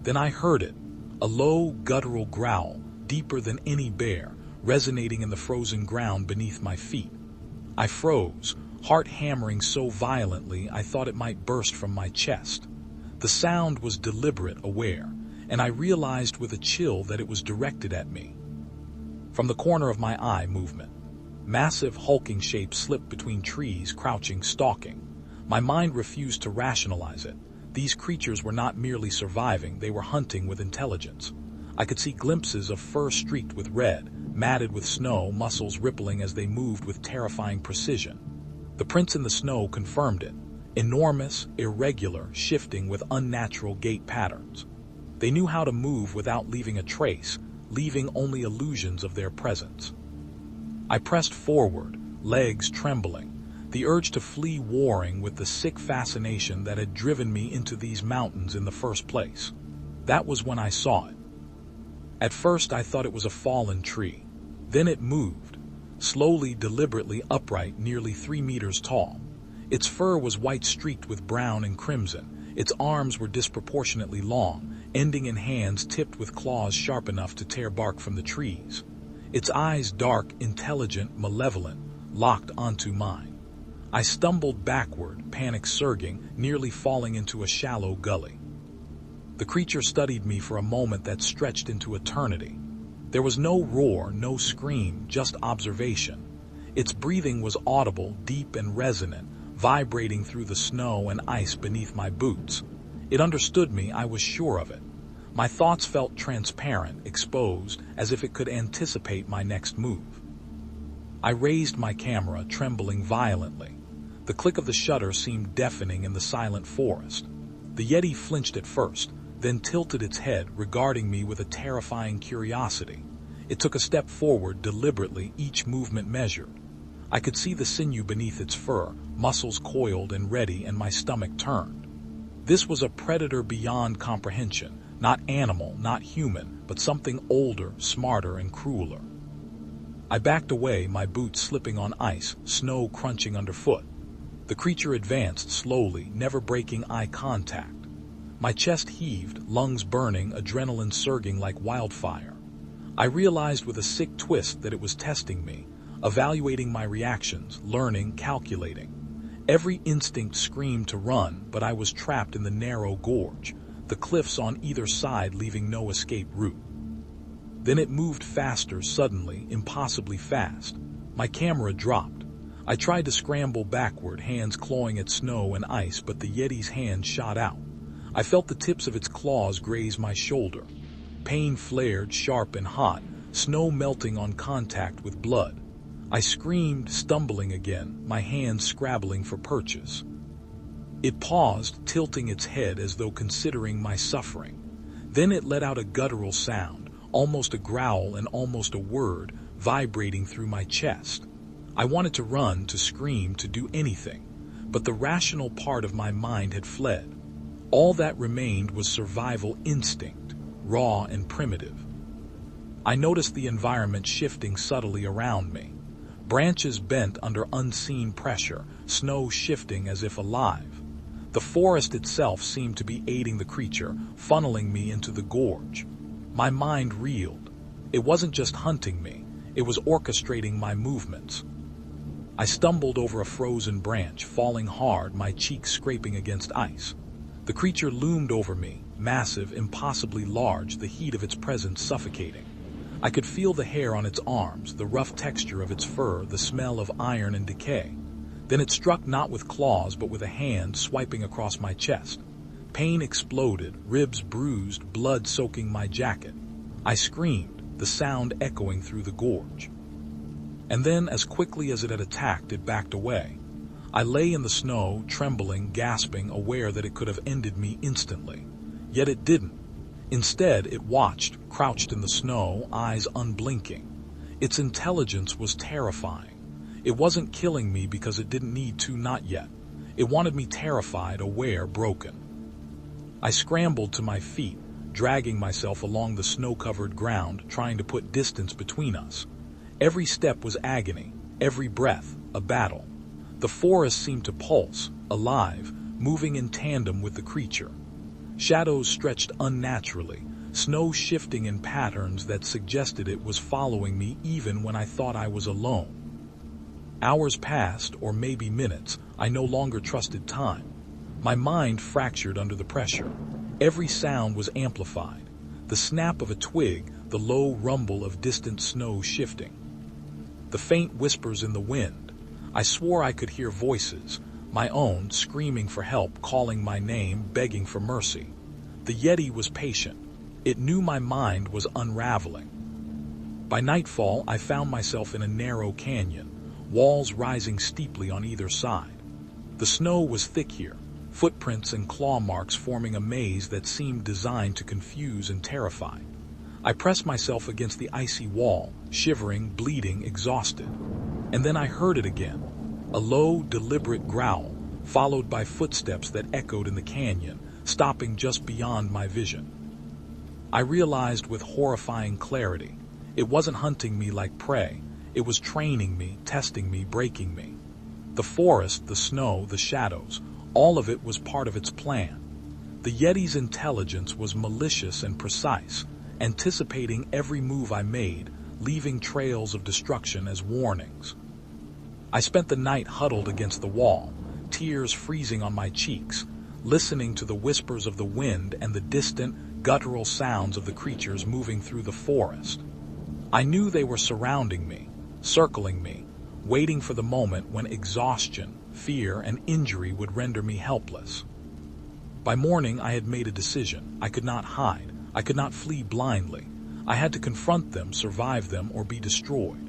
Then I heard it. A low, guttural growl, deeper than any bear, resonating in the frozen ground beneath my feet. I froze, heart hammering so violently I thought it might burst from my chest. The sound was deliberate, aware, and I realized with a chill that it was directed at me. From the corner of my eye, movement. Massive, hulking shapes slipped between trees, crouching, stalking. My mind refused to rationalize it. These creatures were not merely surviving, they were hunting with intelligence. I could see glimpses of fur streaked with red, matted with snow, muscles rippling as they moved with terrifying precision. The prints in the snow confirmed it. Enormous, irregular, shifting with unnatural gait patterns. They knew how to move without leaving a trace, leaving only illusions of their presence. I pressed forward, legs trembling. The urge to flee warring with the sick fascination that had driven me into these mountains in the first place. That was when I saw it. At first I thought it was a fallen tree. Then it moved, slowly, deliberately upright, nearly 3 meters tall. Its fur was white streaked with brown and crimson. Its arms were disproportionately long, ending in hands tipped with claws sharp enough to tear bark from the trees. Its eyes dark, intelligent, malevolent, locked onto mine. I stumbled backward, panic surging, nearly falling into a shallow gully. The creature studied me for a moment that stretched into eternity. There was no roar, no scream, just observation. Its breathing was audible, deep and resonant, vibrating through the snow and ice beneath my boots. It understood me, I was sure of it. My thoughts felt transparent, exposed, as if it could anticipate my next move. I raised my camera, trembling violently. The click of the shutter seemed deafening in the silent forest. The Yeti flinched at first, then tilted its head, regarding me with a terrifying curiosity. It took a step forward deliberately, each movement measured. I could see the sinew beneath its fur, muscles coiled and ready, and my stomach turned. This was a predator beyond comprehension, not animal, not human, but something older, smarter, and crueler. I backed away, my boots slipping on ice, snow crunching underfoot. The creature advanced slowly, never breaking eye contact. My chest heaved, lungs burning, adrenaline surging like wildfire. I realized with a sick twist that it was testing me, evaluating my reactions, learning, calculating. Every instinct screamed to run, but I was trapped in the narrow gorge, the cliffs on either side leaving no escape route. Then it moved faster, suddenly, impossibly fast. My camera dropped. I tried to scramble backward, hands clawing at snow and ice, but the Yeti's hand shot out. I felt the tips of its claws graze my shoulder. Pain flared, sharp and hot, snow melting on contact with blood. I screamed, stumbling again, my hands scrabbling for purchase. It paused, tilting its head as though considering my suffering. Then it let out a guttural sound, almost a growl and almost a word, vibrating through my chest. I wanted to run, to scream, to do anything, but the rational part of my mind had fled. All that remained was survival instinct, raw and primitive. I noticed the environment shifting subtly around me. Branches bent under unseen pressure, snow shifting as if alive. The forest itself seemed to be aiding the creature, funneling me into the gorge. My mind reeled. It wasn't just hunting me, it was orchestrating my movements. I stumbled over a frozen branch, falling hard, my cheeks scraping against ice. The creature loomed over me, massive, impossibly large, the heat of its presence suffocating. I could feel the hair on its arms, the rough texture of its fur, the smell of iron and decay. Then it struck not with claws but with a hand, swiping across my chest. Pain exploded, ribs bruised, blood soaking my jacket. I screamed, the sound echoing through the gorge. And then, as quickly as it had attacked, it backed away. I lay in the snow, trembling, gasping, aware that it could have ended me instantly. Yet it didn't. Instead, it watched, crouched in the snow, eyes unblinking. Its intelligence was terrifying. It wasn't killing me because it didn't need to, not yet. It wanted me terrified, aware, broken. I scrambled to my feet, dragging myself along the snow-covered ground, trying to put distance between us. Every step was agony, every breath a battle. The forest seemed to pulse, alive, moving in tandem with the creature. Shadows stretched unnaturally, snow shifting in patterns that suggested it was following me even when I thought I was alone. Hours passed, or maybe minutes. I no longer trusted time. My mind fractured under the pressure. Every sound was amplified. The snap of a twig, the low rumble of distant snow shifting. The faint whispers in the wind. I swore I could hear voices, my own, screaming for help, calling my name, begging for mercy. The Yeti was patient. It knew my mind was unraveling. By nightfall, I found myself in a narrow canyon, walls rising steeply on either side. The snow was thick here, footprints and claw marks forming a maze that seemed designed to confuse and terrify. I pressed myself against the icy wall, shivering, bleeding, exhausted. And then I heard it again, a low, deliberate growl, followed by footsteps that echoed in the canyon, stopping just beyond my vision. I realized with horrifying clarity, it wasn't hunting me like prey, it was training me, testing me, breaking me. The forest, the snow, the shadows, all of it was part of its plan. The Yeti's intelligence was malicious and precise, anticipating every move I made, leaving trails of destruction as warnings. I spent the night huddled against the wall, tears freezing on my cheeks, listening to the whispers of the wind and the distant, guttural sounds of the creatures moving through the forest. I knew they were surrounding me, circling me, waiting for the moment when exhaustion, fear, and injury would render me helpless. By morning, I had made a decision. I could not hide. I could not flee blindly. I had to confront them, survive them, or be destroyed.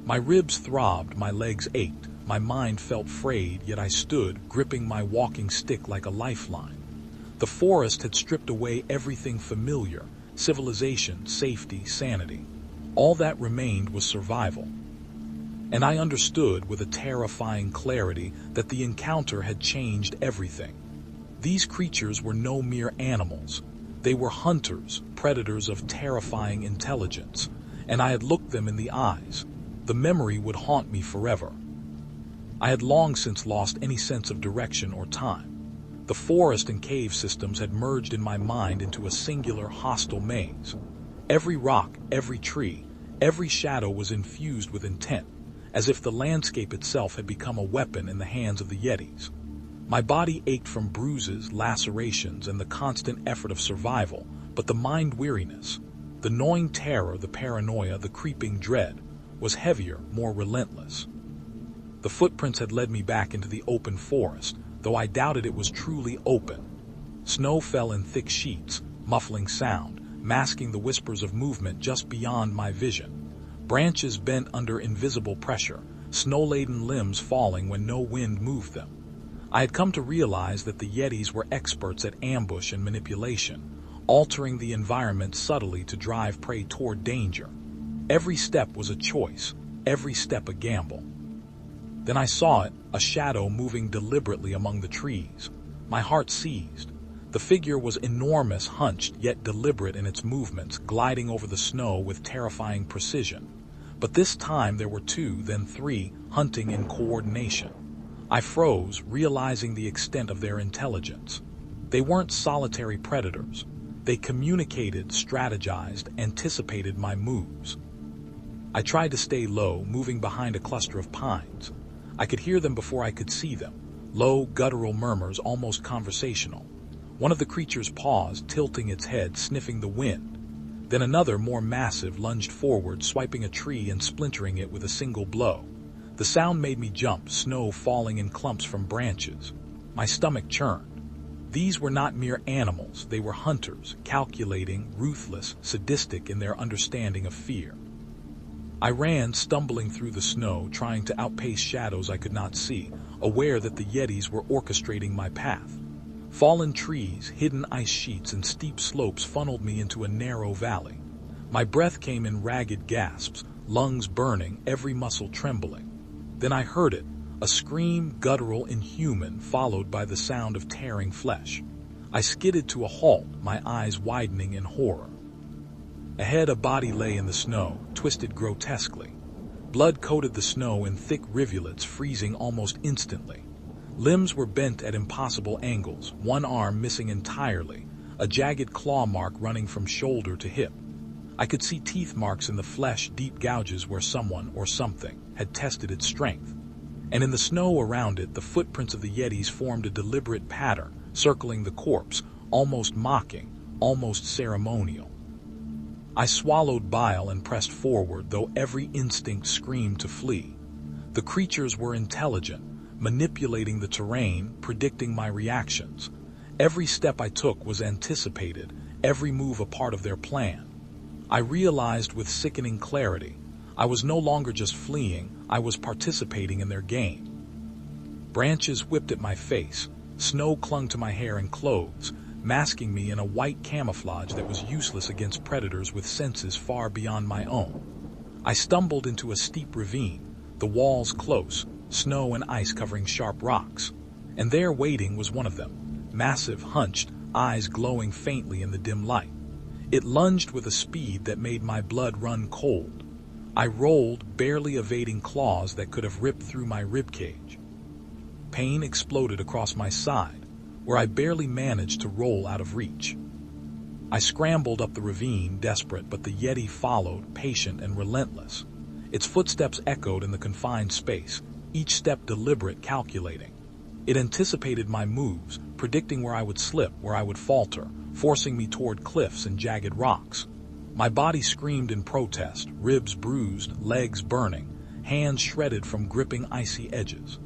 My ribs throbbed, my legs ached, my mind felt frayed, yet I stood, gripping my walking stick like a lifeline. The forest had stripped away everything familiar: civilization, safety, sanity. All that remained was survival. And I understood with a terrifying clarity that the encounter had changed everything. These creatures were no mere animals. They were hunters, predators of terrifying intelligence, and I had looked them in the eyes. The memory would haunt me forever. I had long since lost any sense of direction or time. The forest and cave systems had merged in my mind into a singular, hostile maze. Every rock, every tree, every shadow was infused with intent, as if the landscape itself had become a weapon in the hands of the Yetis. My body ached from bruises, lacerations, and the constant effort of survival, but the mind weariness, the gnawing terror, the paranoia, the creeping dread, was heavier, more relentless. The footprints had led me back into the open forest, though I doubted it was truly open. Snow fell in thick sheets, muffling sound, masking the whispers of movement just beyond my vision. Branches bent under invisible pressure, snow-laden limbs falling when no wind moved them. I had come to realize that the Yetis were experts at ambush and manipulation, altering the environment subtly to drive prey toward danger. Every step was a choice, every step a gamble. Then I saw it, a shadow moving deliberately among the trees. My heart seized. The figure was enormous, hunched, yet deliberate in its movements, gliding over the snow with terrifying precision. But this time there were two, then three, hunting in coordination. I froze, realizing the extent of their intelligence. They weren't solitary predators. They communicated, strategized, anticipated my moves. I tried to stay low, moving behind a cluster of pines. I could hear them before I could see them, low, guttural murmurs, almost conversational. One of the creatures paused, tilting its head, sniffing the wind. Then another, more massive, lunged forward, swiping a tree and splintering it with a single blow. The sound made me jump, snow falling in clumps from branches. My stomach churned. These were not mere animals, they were hunters, calculating, ruthless, sadistic in their understanding of fear. I ran, stumbling through the snow, trying to outpace shadows I could not see, aware that the Yetis were orchestrating my path. Fallen trees, hidden ice sheets, and steep slopes funneled me into a narrow valley. My breath came in ragged gasps, lungs burning, every muscle trembling. Then I heard it, a scream, guttural, inhuman, followed by the sound of tearing flesh. I skidded to a halt, my eyes widening in horror. Ahead, a body lay in the snow, twisted grotesquely. Blood coated the snow in thick rivulets, freezing almost instantly. Limbs were bent at impossible angles, one arm missing entirely, a jagged claw mark running from shoulder to hip. I could see teeth marks in the flesh, deep gouges where someone or something had tested its strength. And in the snow around it, the footprints of the Yetis formed a deliberate pattern, circling the corpse, almost mocking, almost ceremonial. I swallowed bile and pressed forward, though every instinct screamed to flee. The creatures were intelligent, manipulating the terrain, predicting my reactions. Every step I took was anticipated, every move a part of their plan. I realized with sickening clarity, I was no longer just fleeing, I was participating in their game. Branches whipped at my face, snow clung to my hair and clothes, masking me in a white camouflage that was useless against predators with senses far beyond my own. I stumbled into a steep ravine, the walls close, snow and ice covering sharp rocks. And there waiting was one of them, massive, hunched, eyes glowing faintly in the dim light. It lunged with a speed that made my blood run cold. I rolled, barely evading claws that could have ripped through my ribcage. Pain exploded across my side, where I barely managed to roll out of reach. I scrambled up the ravine, desperate, but the Yeti followed, patient and relentless. Its footsteps echoed in the confined space, each step deliberate, calculating. It anticipated my moves, predicting where I would slip, where I would falter, forcing me toward cliffs and jagged rocks. My body screamed in protest, ribs bruised, legs burning, hands shredded from gripping icy edges.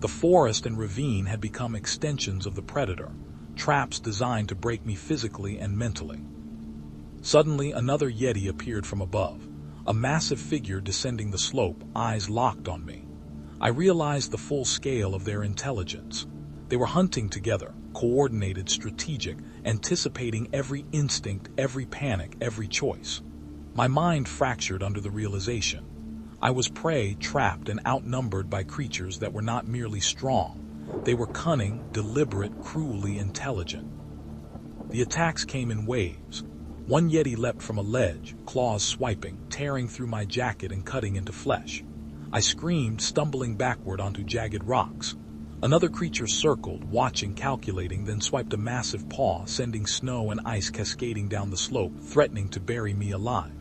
The forest and ravine had become extensions of the predator, traps designed to break me physically and mentally. Suddenly, another Yeti appeared from above, a massive figure descending the slope, eyes locked on me. I realized the full scale of their intelligence. They were hunting together, coordinated, strategic, anticipating every instinct, every panic, every choice. My mind fractured under the realization. I was prey, trapped and outnumbered by creatures that were not merely strong. They were cunning, deliberate, cruelly intelligent. The attacks came in waves. One Yeti leapt from a ledge, claws swiping, tearing through my jacket and cutting into flesh. I screamed, stumbling backward onto jagged rocks. Another creature circled, watching, calculating, then swiped a massive paw, sending snow and ice cascading down the slope, threatening to bury me alive.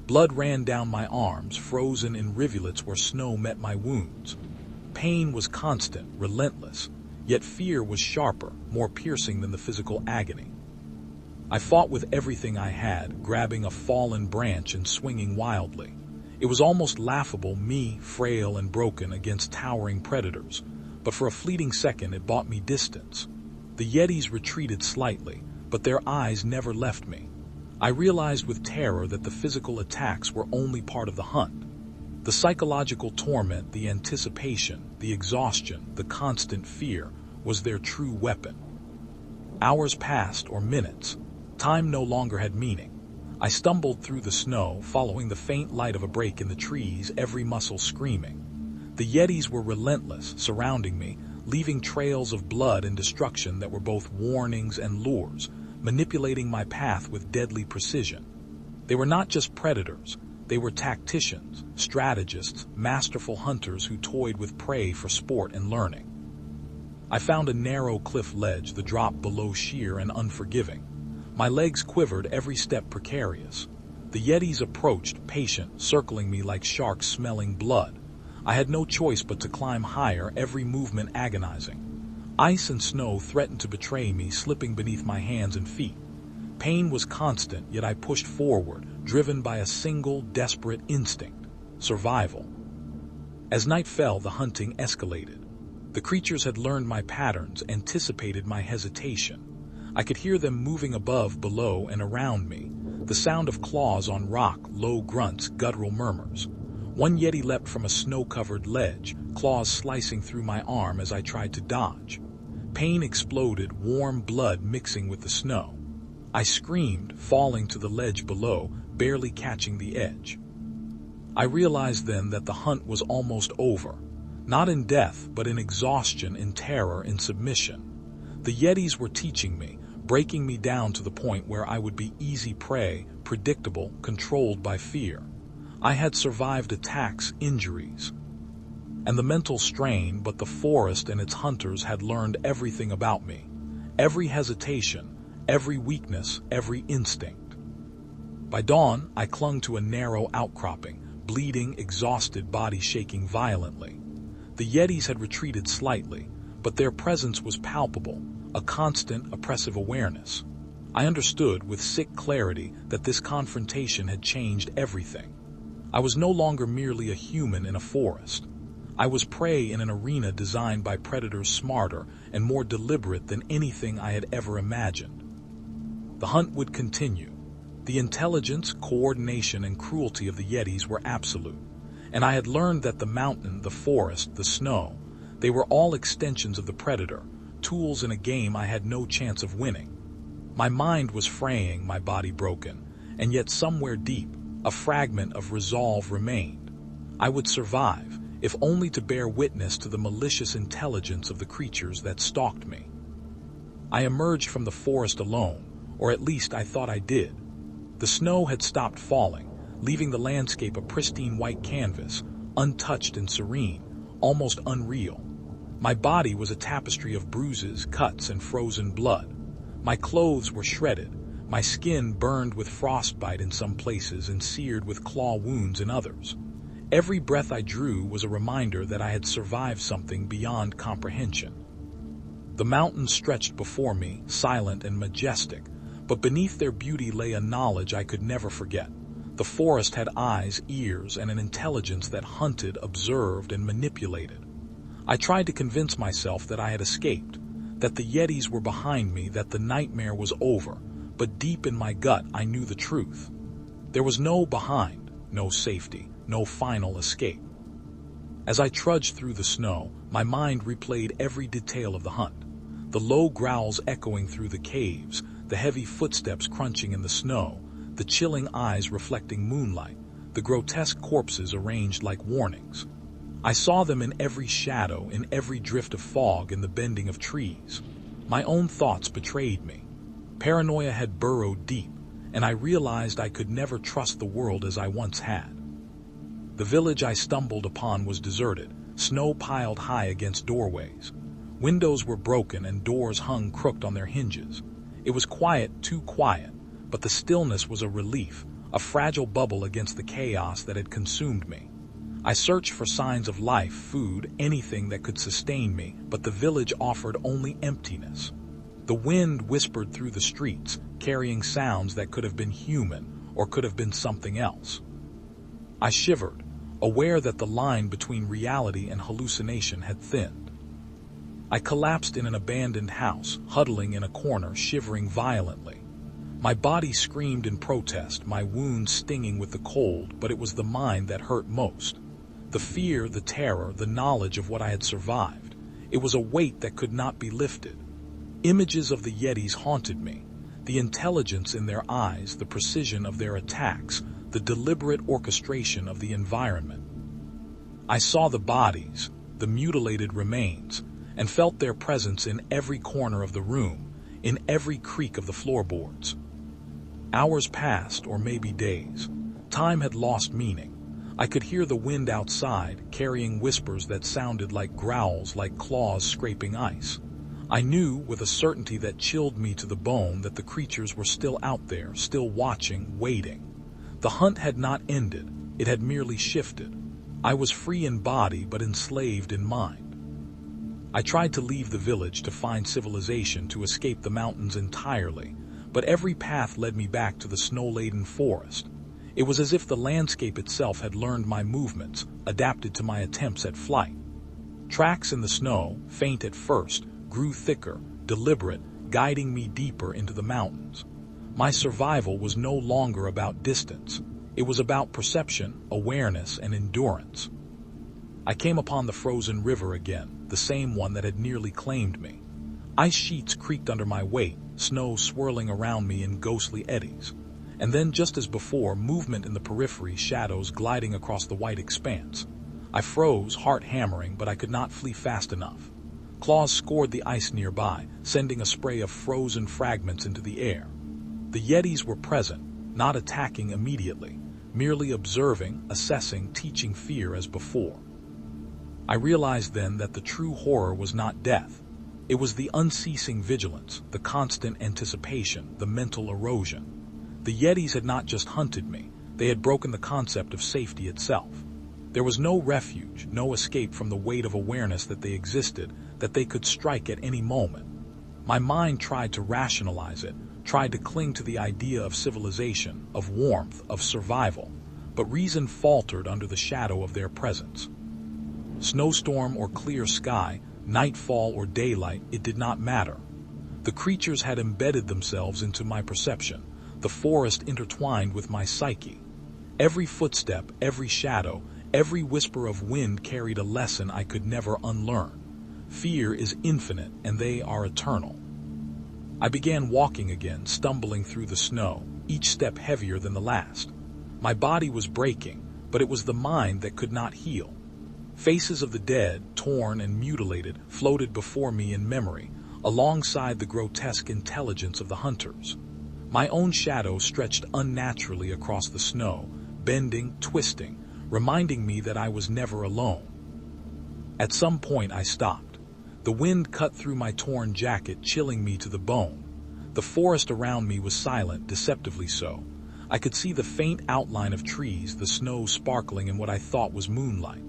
Blood ran down my arms, frozen in rivulets where snow met my wounds. Pain was constant, relentless, yet fear was sharper, more piercing than the physical agony. I fought with everything I had, grabbing a fallen branch and swinging wildly. It was almost laughable, me, frail and broken, against towering predators, but for a fleeting second it bought me distance. The Yetis retreated slightly, but their eyes never left me. I realized with terror that the physical attacks were only part of the hunt. The psychological torment, the anticipation, the exhaustion, the constant fear was their true weapon. Hours passed, or minutes. Time no longer had meaning. I stumbled through the snow, following the faint light of a break in the trees, every muscle screaming. The Yetis were relentless, surrounding me, leaving trails of blood and destruction that were both warnings and lures, manipulating my path with deadly precision. They were not just predators, they were tacticians, strategists, masterful hunters who toyed with prey for sport and learning. I found a narrow cliff ledge, the drop below sheer and unforgiving. My legs quivered, every step precarious. The Yetis approached, patient, circling me like sharks smelling blood. I had no choice but to climb higher, every movement agonizing. Ice and snow threatened to betray me, slipping beneath my hands and feet. Pain was constant, yet I pushed forward, driven by a single, desperate instinct: survival. As night fell, the hunting escalated. The creatures had learned my patterns, anticipated my hesitation. I could hear them moving above, below, and around me. The sound of claws on rock, low grunts, guttural murmurs. One Yeti leapt from a snow-covered ledge, claws slicing through my arm as I tried to dodge. Pain exploded, warm blood mixing with the snow. I screamed, falling to the ledge below, barely catching the edge. I realized then that the hunt was almost over. Not in death, but in exhaustion, in terror, in submission. The Yetis were teaching me, breaking me down to the point where I would be easy prey, predictable, controlled by fear. I had survived attacks, injuries, and the mental strain, but the forest and its hunters had learned everything about me. Every hesitation, every weakness, every instinct. By dawn, I clung to a narrow outcropping, bleeding, exhausted, body shaking violently. The Yetis had retreated slightly, but their presence was palpable, a constant, oppressive awareness. I understood with sick clarity that this confrontation had changed everything. I was no longer merely a human in a forest. I was prey in an arena designed by predators smarter and more deliberate than anything I had ever imagined. The hunt would continue. The intelligence, coordination, and cruelty of the Yetis were absolute, and I had learned that the mountain, the forest, the snow, they were all extensions of the predator, tools in a game I had no chance of winning. My mind was fraying, my body broken, and yet somewhere deep, a fragment of resolve remained. I would survive, if only to bear witness to the malicious intelligence of the creatures that stalked me. I emerged from the forest alone, or at least I thought I did. The snow had stopped falling, leaving the landscape a pristine white canvas, untouched and serene, almost unreal. My body was a tapestry of bruises, cuts, and frozen blood. My clothes were shredded, my skin burned with frostbite in some places and seared with claw wounds in others. Every breath I drew was a reminder that I had survived something beyond comprehension. The mountains stretched before me, silent and majestic, but beneath their beauty lay a knowledge I could never forget. The forest had eyes, ears, and an intelligence that hunted, observed, and manipulated. I tried to convince myself that I had escaped, that the Yetis were behind me, that the nightmare was over, but deep in my gut I knew the truth. There was no behind, no safety, no final escape. As I trudged through the snow, my mind replayed every detail of the hunt. The low growls echoing through the caves, the heavy footsteps crunching in the snow, the chilling eyes reflecting moonlight, the grotesque corpses arranged like warnings. I saw them in every shadow, in every drift of fog, in the bending of trees. My own thoughts betrayed me. Paranoia had burrowed deep, and I realized I could never trust the world as I once had. The village I stumbled upon was deserted, snow piled high against doorways. Windows were broken and doors hung crooked on their hinges. It was quiet, too quiet, but the stillness was a relief, a fragile bubble against the chaos that had consumed me. I searched for signs of life, food, anything that could sustain me, but the village offered only emptiness. The wind whispered through the streets, carrying sounds that could have been human or could have been something else. I shivered, aware that the line between reality and hallucination had thinned. I collapsed in an abandoned house, huddling in a corner, shivering violently. My body screamed in protest, my wounds stinging with the cold, but it was the mind that hurt most. The fear, the terror, the knowledge of what I had survived. It was a weight that could not be lifted. Images of the Yetis haunted me. The intelligence in their eyes, the precision of their attacks, the deliberate orchestration of the environment. I saw the bodies, the mutilated remains, and felt their presence in every corner of the room, in every creak of the floorboards. Hours passed, or maybe days. Time had lost meaning. I could hear the wind outside, carrying whispers that sounded like growls, like claws scraping ice. I knew, with a certainty that chilled me to the bone, that the creatures were still out there, still watching, waiting. The hunt had not ended, it had merely shifted. I was free in body, but enslaved in mind. I tried to leave the village, to find civilization, to escape the mountains entirely, but every path led me back to the snow-laden forest. It was as if the landscape itself had learned my movements, adapted to my attempts at flight. Tracks in the snow, faint at first, grew thicker, deliberate, guiding me deeper into the mountains. My survival was no longer about distance. It was about perception, awareness, and endurance. I came upon the frozen river again, the same one that had nearly claimed me. Ice sheets creaked under my weight, snow swirling around me in ghostly eddies. And then, just as before, movement in the periphery, shadows gliding across the white expanse. I froze, heart hammering, but I could not flee fast enough. Claws scored the ice nearby, sending a spray of frozen fragments into the air. The Yetis were present, not attacking immediately, merely observing, assessing, teaching fear as before. I realized then that the true horror was not death. It was the unceasing vigilance, the constant anticipation, the mental erosion. The Yetis had not just hunted me, they had broken the concept of safety itself. There was no refuge, no escape from the weight of awareness that they existed, that they could strike at any moment. My mind tried to rationalize it, tried to cling to the idea of civilization, of warmth, of survival, but reason faltered under the shadow of their presence. Snowstorm or clear sky, nightfall or daylight, it did not matter. The creatures had embedded themselves into my perception, the forest intertwined with my psyche. Every footstep, every shadow, every whisper of wind carried a lesson I could never unlearn. Fear is infinite, and they are eternal. I began walking again, stumbling through the snow, each step heavier than the last. My body was breaking, but it was the mind that could not heal. Faces of the dead, torn and mutilated, floated before me in memory, alongside the grotesque intelligence of the hunters. My own shadow stretched unnaturally across the snow, bending, twisting, reminding me that I was never alone. At some point I stopped. The wind cut through my torn jacket, chilling me to the bone. The forest around me was silent, deceptively so. I could see the faint outline of trees, the snow sparkling in what I thought was moonlight.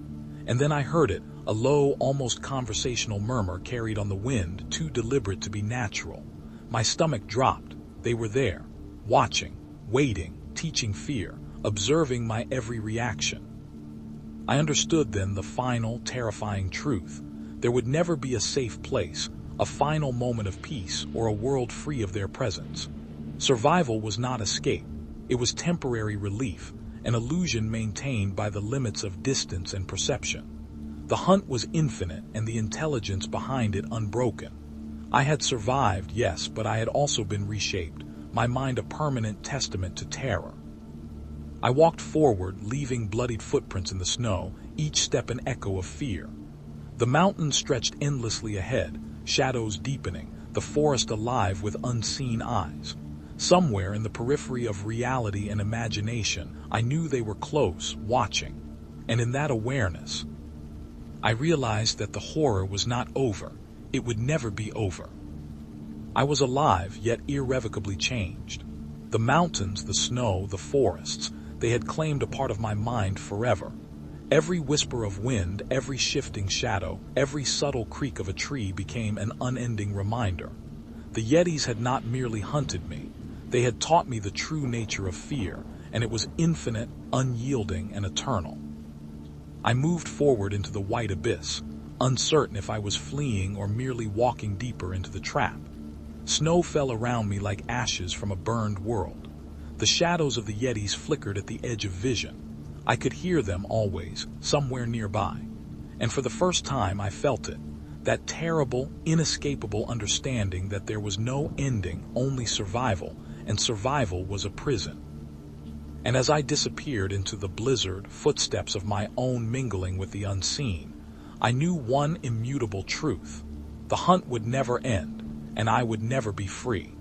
And then I heard it, a low, almost conversational murmur carried on the wind, too deliberate to be natural. My stomach dropped. They were there, watching, waiting, teaching fear, observing my every reaction. I understood then the final, terrifying truth. There would never be a safe place, a final moment of peace, or a world free of their presence. Survival was not escape. It was temporary relief, an illusion maintained by the limits of distance and perception. The hunt was infinite and the intelligence behind it unbroken. I had survived, yes, but I had also been reshaped, my mind a permanent testament to terror. I walked forward, leaving bloodied footprints in the snow, each step an echo of fear. The mountains stretched endlessly ahead, shadows deepening, the forest alive with unseen eyes. Somewhere in the periphery of reality and imagination, I knew they were close, watching. And in that awareness, I realized that the horror was not over. It would never be over. I was alive, yet irrevocably changed. The mountains, the snow, the forests, they had claimed a part of my mind forever. Every whisper of wind, every shifting shadow, every subtle creak of a tree became an unending reminder. The Yetis had not merely hunted me. They had taught me the true nature of fear, and it was infinite, unyielding, and eternal. I moved forward into the white abyss, uncertain if I was fleeing or merely walking deeper into the trap. Snow fell around me like ashes from a burned world. The shadows of the Yetis flickered at the edge of vision. I could hear them always, somewhere nearby. And for the first time I felt it, that terrible, inescapable understanding that there was no ending, only survival, and survival was a prison. And as I disappeared into the blizzard, footsteps of my own mingling with the unseen, I knew one immutable truth. The hunt would never end, and I would never be free.